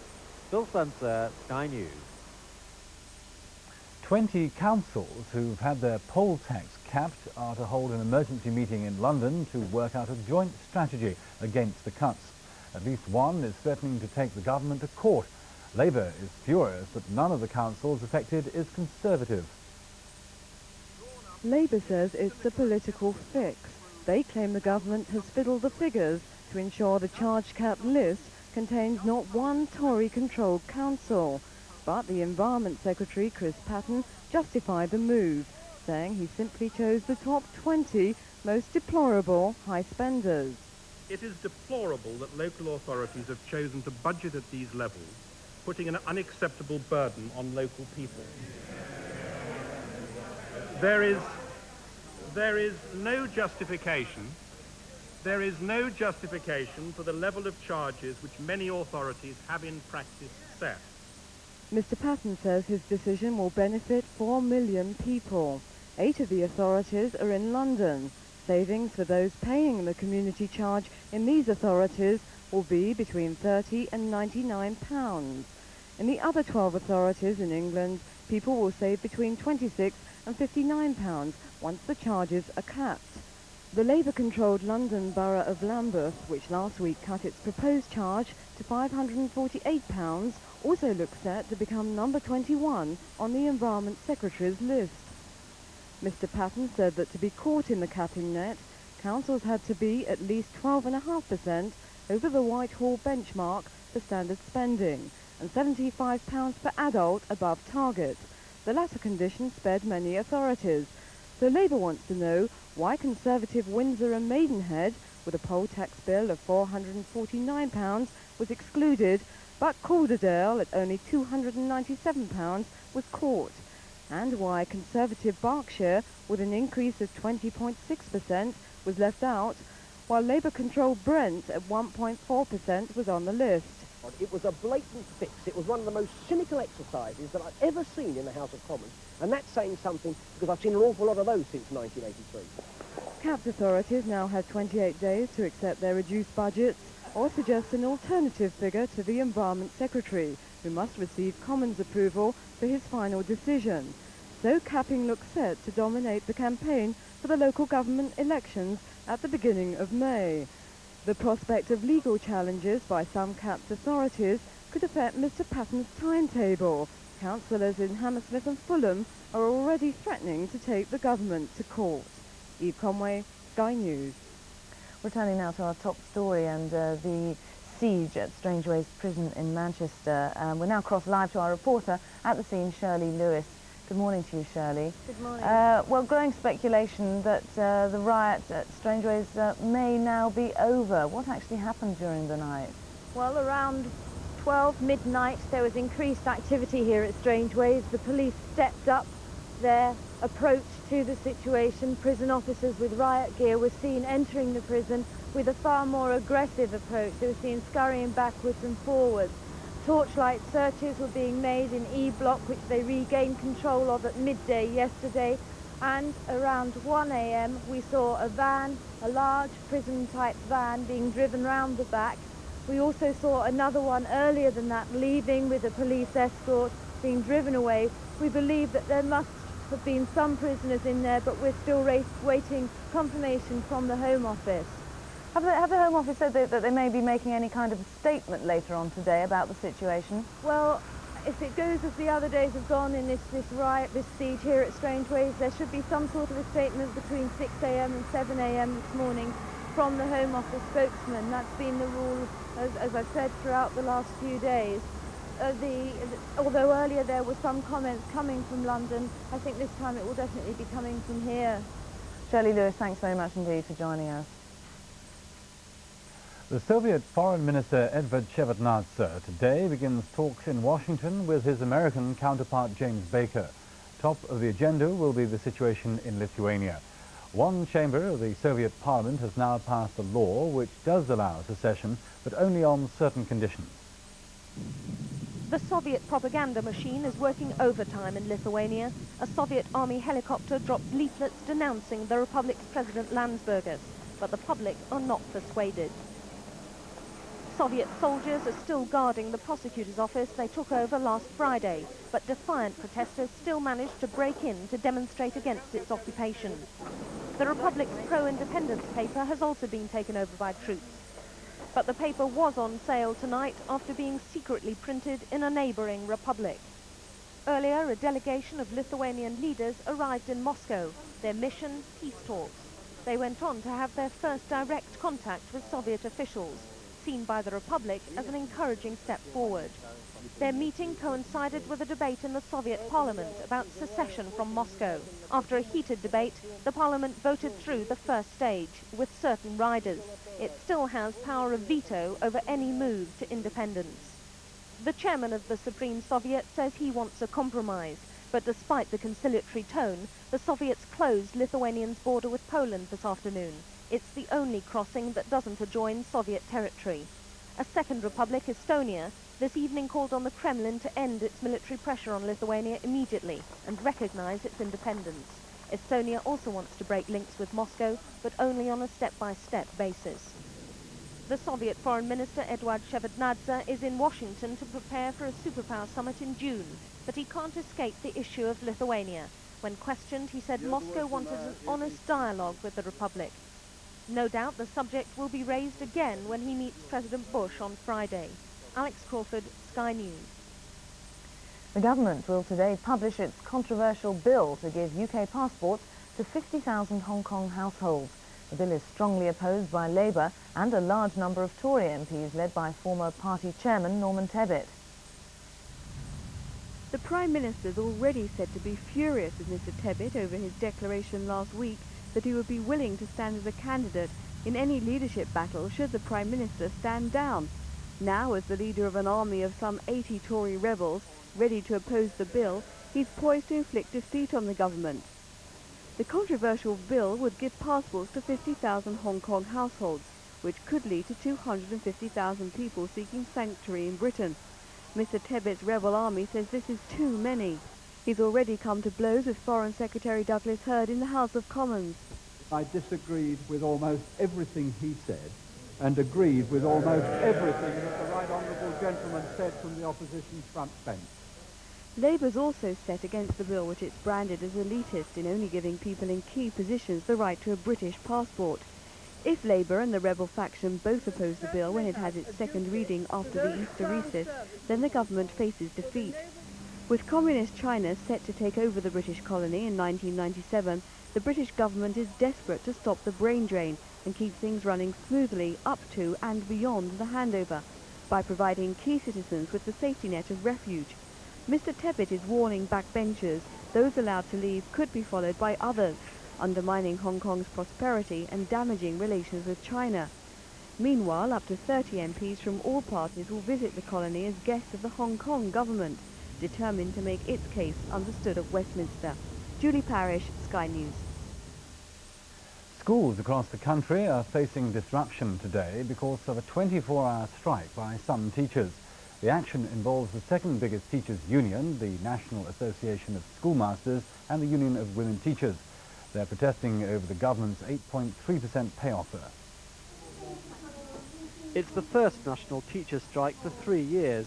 Bill Spencer, Sky News. 20 councils who've had their poll tax capped are to hold an emergency meeting in London to work out a joint strategy against the cuts. At least one is threatening to take the government to court. Labour is furious that none of the councils affected is Conservative. Labour says it's a political fix. They claim the government has fiddled the figures to ensure the charge cap list contains not one Tory-controlled council. But the Environment Secretary, Chris Patten, justified the move, saying he simply chose the top 20 most deplorable high spenders. It is deplorable that local authorities have chosen to budget at these levels, putting an unacceptable burden on local people. There is no justification for the level of charges which many authorities have in practice set. Mr. Patten says his decision will benefit 4 million people. 8 of the authorities are in London. Savings for those paying the community charge in these authorities will be between £30 and £99. In the other 12 authorities in England, people will save between £26 and £59 once the charges are capped. The Labour-controlled London Borough of Lambeth, which last week cut its proposed charge to £548, also looks set to become number 21 on the Environment Secretary's list. Mr. Patten said that to be caught in the capping net, councils had to be at least 12.5% over the Whitehall benchmark for standard spending, and £75 per adult above target. The latter condition spared many authorities. So Labour wants to know why Conservative Windsor and Maidenhead, with a poll tax bill of £449, was excluded, but Calderdale, at only £297, was caught, and why Conservative Berkshire, with an increase of 20.6%, was left out, while Labour-controlled Brent at 1.4% was on the list. It was a blatant fix. It was one of the most cynical exercises that I've ever seen in the House of Commons, and that's saying something because I've seen an awful lot of those since 1983. Capped authorities now have 28 days to accept their reduced budgets or suggest an alternative figure to the Environment Secretary, who must receive Commons approval for his final decision. So capping looks set to dominate the campaign for the local government elections at the beginning of May. The prospect of legal challenges by some capped authorities could affect Mr. Patten's timetable. Councillors in Hammersmith and Fulham are already threatening to take the government to court. Eve Conway, Sky News. Returning now to our top story and the siege at Strangeways Prison in Manchester. We're now crossed live to our reporter at the scene, Shirley Lewis. Good morning to you, Shirley. Good morning. Well, growing speculation that the riot at Strangeways may now be over. What actually happened during the night? Well, around 12 midnight, there was increased activity here at Strangeways. The police stepped up their approach to the situation. Prison officers with riot gear were seen entering the prison with a far more aggressive approach. They were seen scurrying backwards and forwards. Torchlight searches were being made in E Block, which they regained control of at midday yesterday, and around 1 a.m. we saw a van, a large prison-type van, being driven round the back. We also saw another one earlier than that, leaving with a police escort, being driven away. We believe that there must have been some prisoners in there, but we're still waiting confirmation from the Home Office. Have the Home Office said that they may be making any kind of statement later on today about the situation? Well, if it goes as the other days have gone in this riot, this siege here at Strangeways, there should be some sort of a statement between 6 a.m. and 7 a.m. this morning from the Home Office spokesman. That's been the rule, as I've said, throughout the last few days. Although earlier there were some comments coming from London, I think this time it will definitely be coming from here. Shirley Lewis, thanks very much indeed for joining us. The Soviet Foreign Minister Edvard Shevardnadze today begins talks in Washington with his American counterpart James Baker. Top of the agenda will be the situation in Lithuania. One chamber of the Soviet Parliament has now passed a law which does allow secession, but only on certain conditions. The Soviet propaganda machine is working overtime in Lithuania. A Soviet army helicopter dropped leaflets denouncing the republic's President Landsbergis, but the public are not persuaded. Soviet soldiers are still guarding the prosecutor's office they took over last Friday, but defiant protesters still managed to break in to demonstrate against its occupation. The republic's pro-independence paper has also been taken over by troops. But the paper was on sale tonight after being secretly printed in a neighboring republic. Earlier, a delegation of Lithuanian leaders arrived in Moscow, their mission, peace talks. They went on to have their first direct contact with Soviet officials, seen by the Republic as an encouraging step forward. Their meeting coincided with a debate in the Soviet Parliament about secession from Moscow. After a heated debate, the Parliament voted through the first stage, with certain riders. It still has power of veto over any move to independence. The chairman of the Supreme Soviet says he wants a compromise, but despite the conciliatory tone, the Soviets closed Lithuania's border with Poland this afternoon. It's the only crossing that doesn't adjoin Soviet territory. A second republic, Estonia, this evening called on the Kremlin to end its military pressure on Lithuania immediately and recognize its independence. Estonia also wants to break links with Moscow, but only on a step-by-step basis. The Soviet Foreign Minister Eduard Shevardnadze is in Washington to prepare for a superpower summit in June, but he can't escape the issue of Lithuania. When questioned, he said Moscow wanted an honest dialogue with the Republic. No doubt the subject will be raised again when he meets President Bush on Friday. Alex Crawford, Sky News. The government will today publish its controversial bill to give UK passports to 50,000 Hong Kong households. The bill is strongly opposed by Labour and a large number of Tory MPs led by former party chairman Norman Tebbit. The Prime Minister is already said to be furious with Mr Tebbit over his declaration last week that he would be willing to stand as a candidate in any leadership battle should the Prime Minister stand down. Now, as the leader of an army of some 80 Tory rebels ready to oppose the bill, he's poised to inflict defeat on the government. The controversial bill would give passports to 50,000 Hong Kong households, which could lead to 250,000 people seeking sanctuary in Britain. Mr Tebbit's rebel army says this is too many. He's already come to blows with Foreign Secretary Douglas Hurd in the House of Commons. I disagreed with almost everything he said and agreed with almost everything that the right honourable gentleman said from the opposition's front bench. Labour's also set against the bill, which it's branded as elitist in only giving people in key positions the right to a British passport. If Labour and the rebel faction both oppose the bill when it has its second reading after the Easter recess, then the government faces defeat. With communist China set to take over the British colony in 1997, the British government is desperate to stop the brain drain and keep things running smoothly up to and beyond the handover by providing key citizens with the safety net of refuge. Mr Tebbit is warning backbenchers those allowed to leave could be followed by others, undermining Hong Kong's prosperity and damaging relations with China. Meanwhile, up to 30 MPs from all parties will visit the colony as guests of the Hong Kong government, determined to make its case understood at Westminster. Julie Parish, Sky News. Schools across the country are facing disruption today because of a 24-hour strike by some teachers. The action involves the second biggest teachers' union, the National Association of Schoolmasters, and the Union of Women Teachers. They're protesting over the government's 8.3% pay offer. It's the first national teacher strike for 3 years.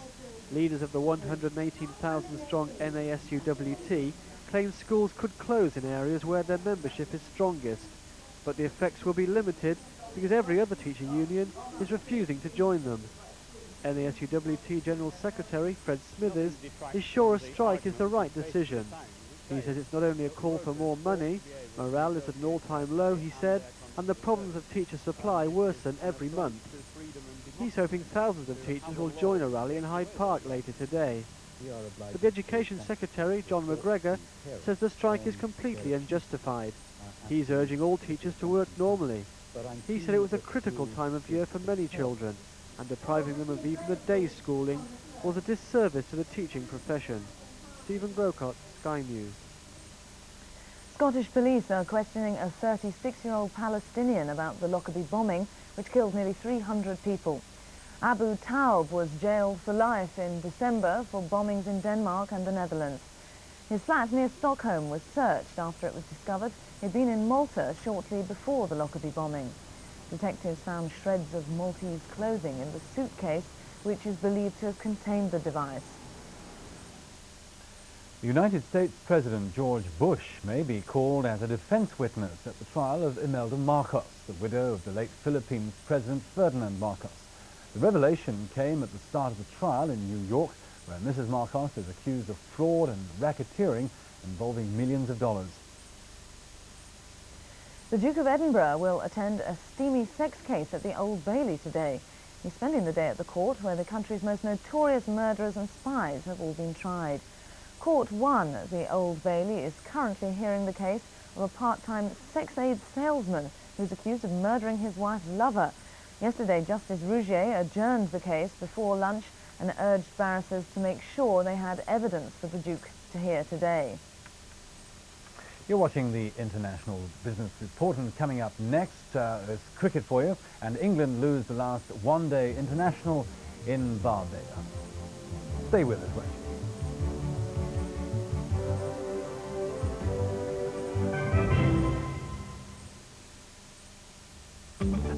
Leaders of the 118,000-strong NASUWT claim schools could close in areas where their membership is strongest, but the effects will be limited because every other teaching union is refusing to join them. NASUWT General Secretary Fred Smithers is sure a strike is the right decision. He says it's not only a call for more money, morale is at an all-time low, he said, and the problems of teacher supply worsen every month. He's hoping thousands of teachers will join a rally in Hyde Park later today. But the Education Secretary, John McGregor, says the strike is completely unjustified. He's urging all teachers to work normally. He said it was a critical time of year for many children, and depriving them of even a day's schooling was a disservice to the teaching profession. Stephen Grocott, Sky News. Scottish police are questioning a 36-year-old Palestinian about the Lockerbie bombing, which killed nearly 300 people. Abu Taub was jailed for life in December for bombings in Denmark and the Netherlands. His flat near Stockholm was searched after it was discovered he'd been in Malta shortly before the Lockerbie bombing. Detectives found shreds of Maltese clothing in the suitcase, which is believed to have contained the device. The United States President George Bush may be called as a defense witness at the trial of Imelda Marcos, the widow of the late Philippines President Ferdinand Marcos. The revelation came at the start of the trial in New York, where Mrs. Marcos is accused of fraud and racketeering involving millions of dollars. The Duke of Edinburgh will attend a steamy sex case at the Old Bailey today. He's spending the day at the court where the country's most notorious murderers and spies have all been tried. Court 1 at the Old Bailey is currently hearing the case of a part-time sex aid salesman who's accused of murdering his wife's lover. Yesterday, Justice Rougier adjourned the case before lunch and urged barristers to make sure they had evidence for the Duke to hear today. You're watching the International Business Report, and coming up next is cricket for you, and England lose the last one-day international in Barbados. Stay with us, won't you?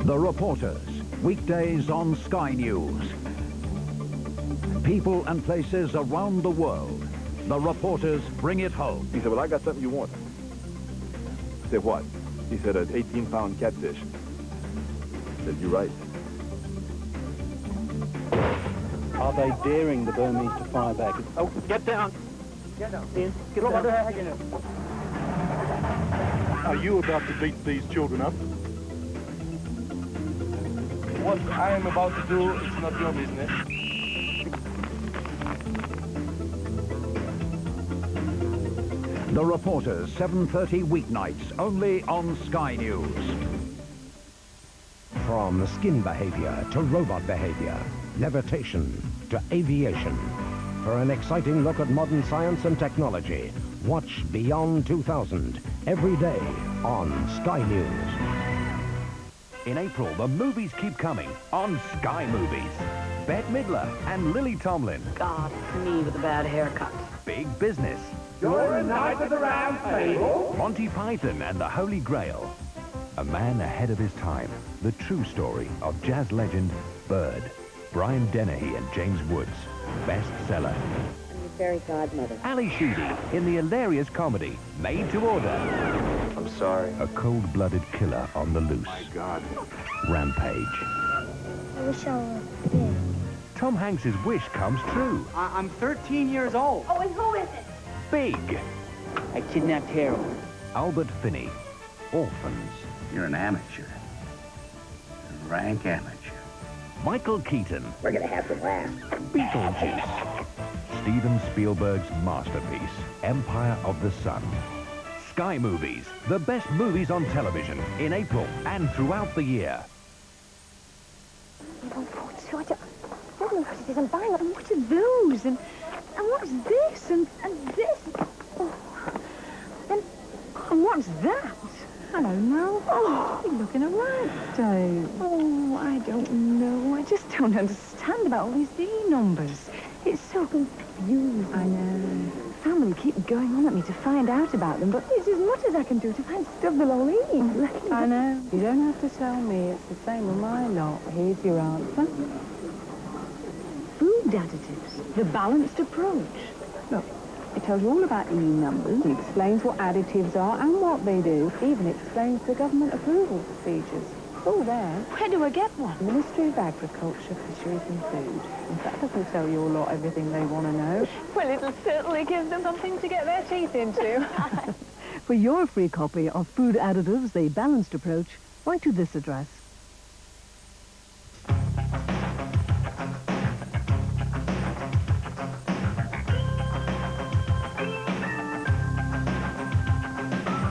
The Reporters, weekdays on Sky News. People and places around the world. The Reporters bring it home. He said, well, I got something you want. I said, what? He said, an 18-pound catfish. I said, you're right. Are they daring the Burmese to fire back? Oh, get down. Get down. Ian, get down. Are you about to beat these children up? What I am about to do, it's not your business. The Reporters, 7:30 weeknights, only on Sky News. From skin behavior to robot behavior, levitation to aviation. For an exciting look at modern science and technology, watch Beyond 2000 every day on Sky News. In April, the movies keep coming on Sky Movies. Bette Midler and Lily Tomlin. God, it's me with a bad haircut. Big Business. You're a knight of the round table. Monty Python and the Holy Grail. A man ahead of his time. The true story of jazz legend Bird. Brian Dennehy and James Woods. Bestseller. I'm your fairy godmother. Ali Sheedy in the hilarious comedy Made to Order. I'm sorry. A cold-blooded killer on the loose. My God. Rampage. I wish I were big. Tom Hanks's wish comes true. I'm 13 years old. Oh, and who is it? Big. I kidnapped Harold. Albert Finney. Orphans. You're an amateur. A rank amateur. Michael Keaton. We're gonna have some laughs. Beetlejuice. Steven Spielberg's masterpiece, Empire of the Sun. Sky Movies, the best movies on television in April and throughout the year. I don't know what it is. I'm buying. And what are those? And what's this? And this? Oh. And what's that? Hello, Mel. Oh, you're looking all right, Dave. Oh, I don't know. I just don't understand about all these D numbers. It's so confusing. I know. Family keep going on at me to find out about them, but it's as much as I can do to find stuff they'll all eat. I know. You don't have to tell me. It's the same with my lot. Here's your answer. Food additives. The balanced approach. Look, it tells you all about E numbers. It explains what additives are and what they do. Even explains the government approval procedures. Oh, there. Where do I get one? Ministry of Agriculture, Fisheries and Food. If that doesn't tell you a lot, everything they want to know. Well, it'll certainly give them something to get their teeth into. For your free copy of Food Additives, The Balanced Approach, write to this address.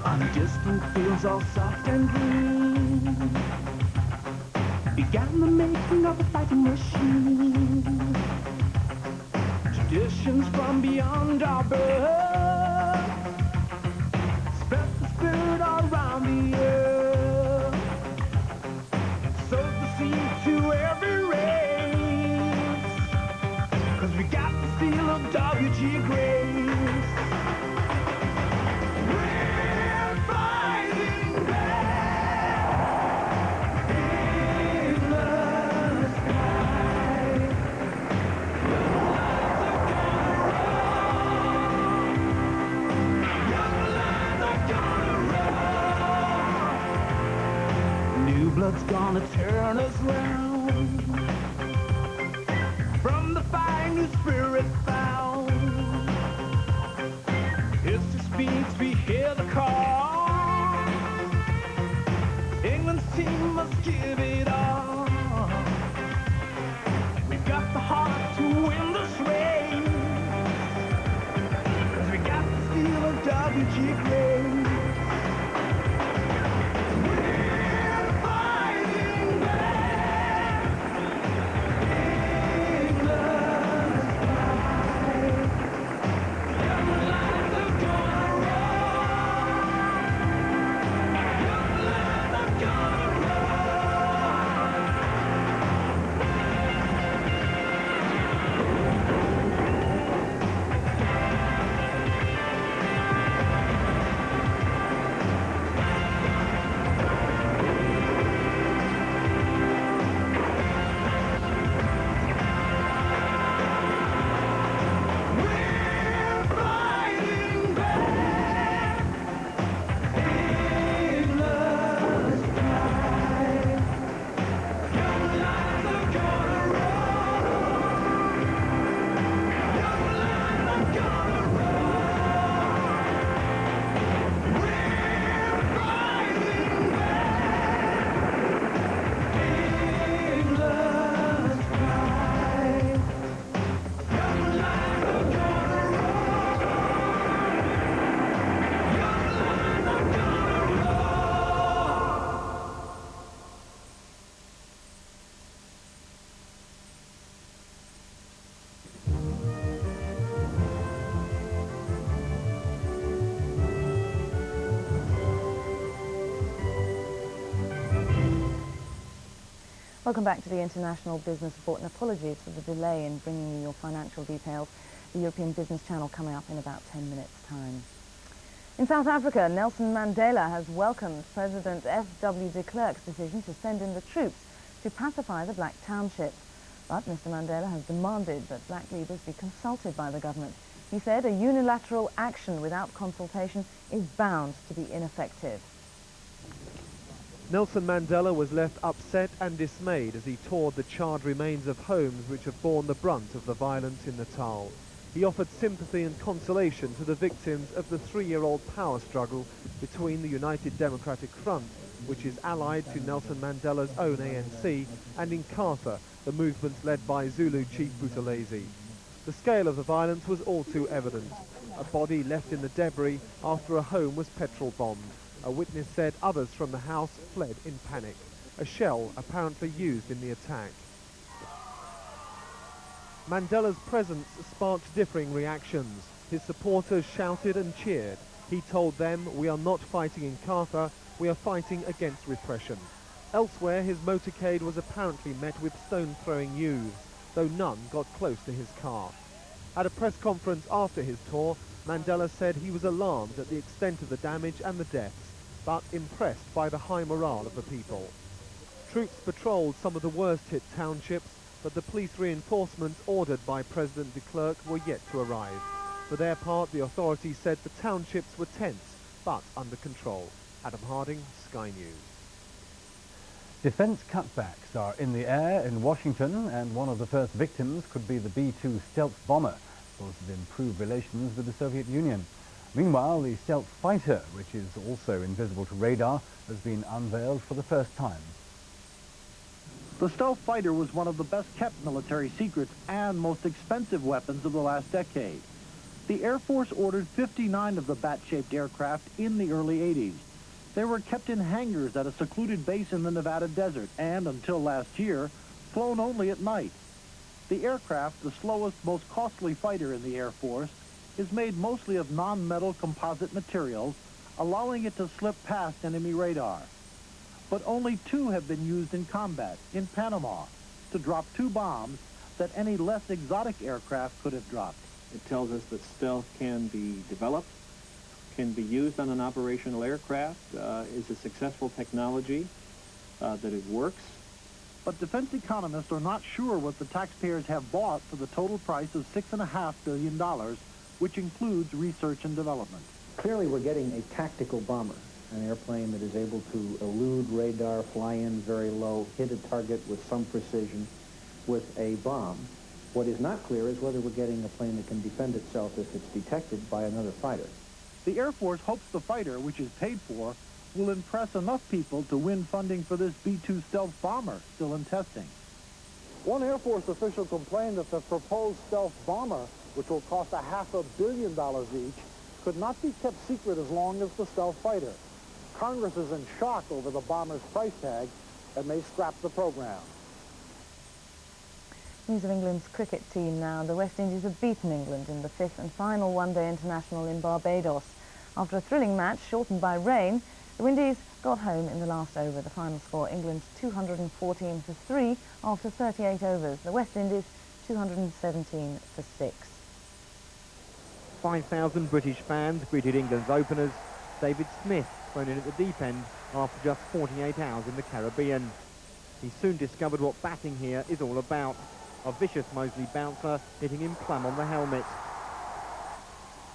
On distant fields all soft and green began the making of a fighting machine. Traditions from beyond our birth spread the spirit all around the earth, sowed the seed to every race, 'cause we got the steel of W.G. Grace. Blood's gonna turn us round from the fire new spirit found. History speaks, we hear the call. England's team must give it all. We've got the heart to win this race, 'cause we got the steel of W.G. Grace. Welcome back to the International Business Report, and apologies for the delay in bringing you your financial details. The European Business Channel coming up in about 10 minutes' time. In South Africa, Nelson Mandela has welcomed President F.W. de Klerk's decision to send in the troops to pacify the black townships. But Mr. Mandela has demanded that black leaders be consulted by the government. He said a unilateral action without consultation is bound to be ineffective. Nelson Mandela was left upset and dismayed as he toured the charred remains of homes which have borne the brunt of the violence in Natal. He offered sympathy and consolation to the victims of the 3-year-old power struggle between the United Democratic Front, which is allied to Nelson Mandela's own ANC, and Inkatha, the movement led by Zulu chief Buthelezi. The scale of the violence was all too evident. A body left in the debris after a home was petrol-bombed. A witness said others from the house fled in panic. A shell apparently used in the attack. Mandela's presence sparked differing reactions. His supporters shouted and cheered. He told them, "We are not fighting in Inkatha, we are fighting against repression." Elsewhere, his motorcade was apparently met with stone-throwing youths, though none got close to his car. At a press conference after his tour, Mandela said he was alarmed at the extent of the damage and the deaths, but impressed by the high morale of the people. Troops patrolled some of the worst-hit townships, but the police reinforcements ordered by President de Klerk were yet to arrive. For their part, the authorities said the townships were tense, but under control. Adam Harding, Sky News. Defense cutbacks are in the air in Washington, and one of the first victims could be the B-2 stealth bomber, because of improved relations with the Soviet Union. Meanwhile, the stealth fighter, which is also invisible to radar, has been unveiled for the first time. The stealth fighter was one of the best-kept military secrets and most expensive weapons of the last decade. The Air Force ordered 59 of the bat-shaped aircraft in the early 80s. They were kept in hangars at a secluded base in the Nevada desert and, until last year, flown only at night. The aircraft, the slowest, most costly fighter in the Air Force, is made mostly of non-metal composite materials, allowing it to slip past enemy radar. But only 2 have been used in combat, in Panama, to drop 2 bombs that any less exotic aircraft could have dropped. It tells us that stealth can be developed, can be used on an operational aircraft, is a successful technology, that it works. But defense economists are not sure what the taxpayers have bought for the total price of $6.5 billion, which includes research and development. Clearly, we're getting a tactical bomber, an airplane that is able to elude radar, fly in very low, hit a target with some precision with a bomb. What is not clear is whether we're getting a plane that can defend itself if it's detected by another fighter. The Air Force hopes the fighter, which is paid for, will impress enough people to win funding for this B-2 stealth bomber still in testing. One Air Force official complained that the proposed stealth bomber, which will cost $500 million each, could not be kept secret as long as the stealth fighter. Congress is in shock over the bomber's price tag and may scrap the program. News of England's cricket team now. The West Indies have beaten England in the 5th and final one-day international in Barbados. After a thrilling match shortened by rain, the Windies got home in the last over. The final score, England's 214 for 3 after 38 overs. The West Indies 217 for 6. 5,000 British fans greeted England's openers. David Smith thrown in at the deep end after just 48 hours in the Caribbean. He soon discovered what batting here is all about. A vicious Moseley bouncer hitting him plumb on the helmet.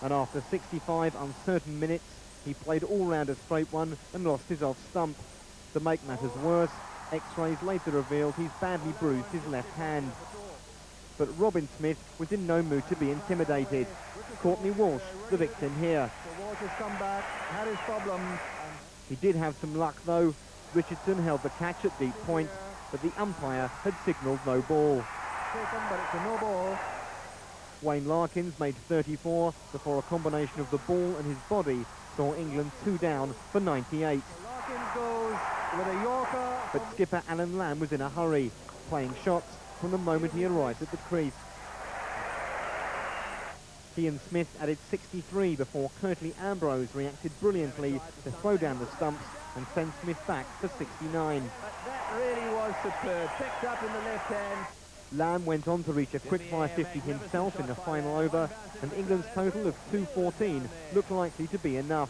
And after 65 uncertain minutes, he played all round a straight one and lost his off stump. To make matters worse, X-rays later revealed he's badly bruised his left hand. But Robin Smith was in no mood to be intimidated. Courtney Walsh, the victim here. Walsh has come back, had his problems. He did have some luck though. Richardson held the catch at deep point, but the umpire had signalled no ball. Taken, but it's a no ball. Wayne Larkins made 34 before a combination of the ball and his body saw England 2 down for 98. Larkins goes with a Yorker. But skipper Alan Lamb was in a hurry, playing shots from the moment he arrived at the crease. Ian Smith added 63 before Curtly Ambrose reacted brilliantly to throw down the stumps and send Smith back for 69. That really was superb. Picked up in the left hand. Lamb went on to reach a quick-fire 50 himself in the final over, and England's total of 214 looked likely to be enough.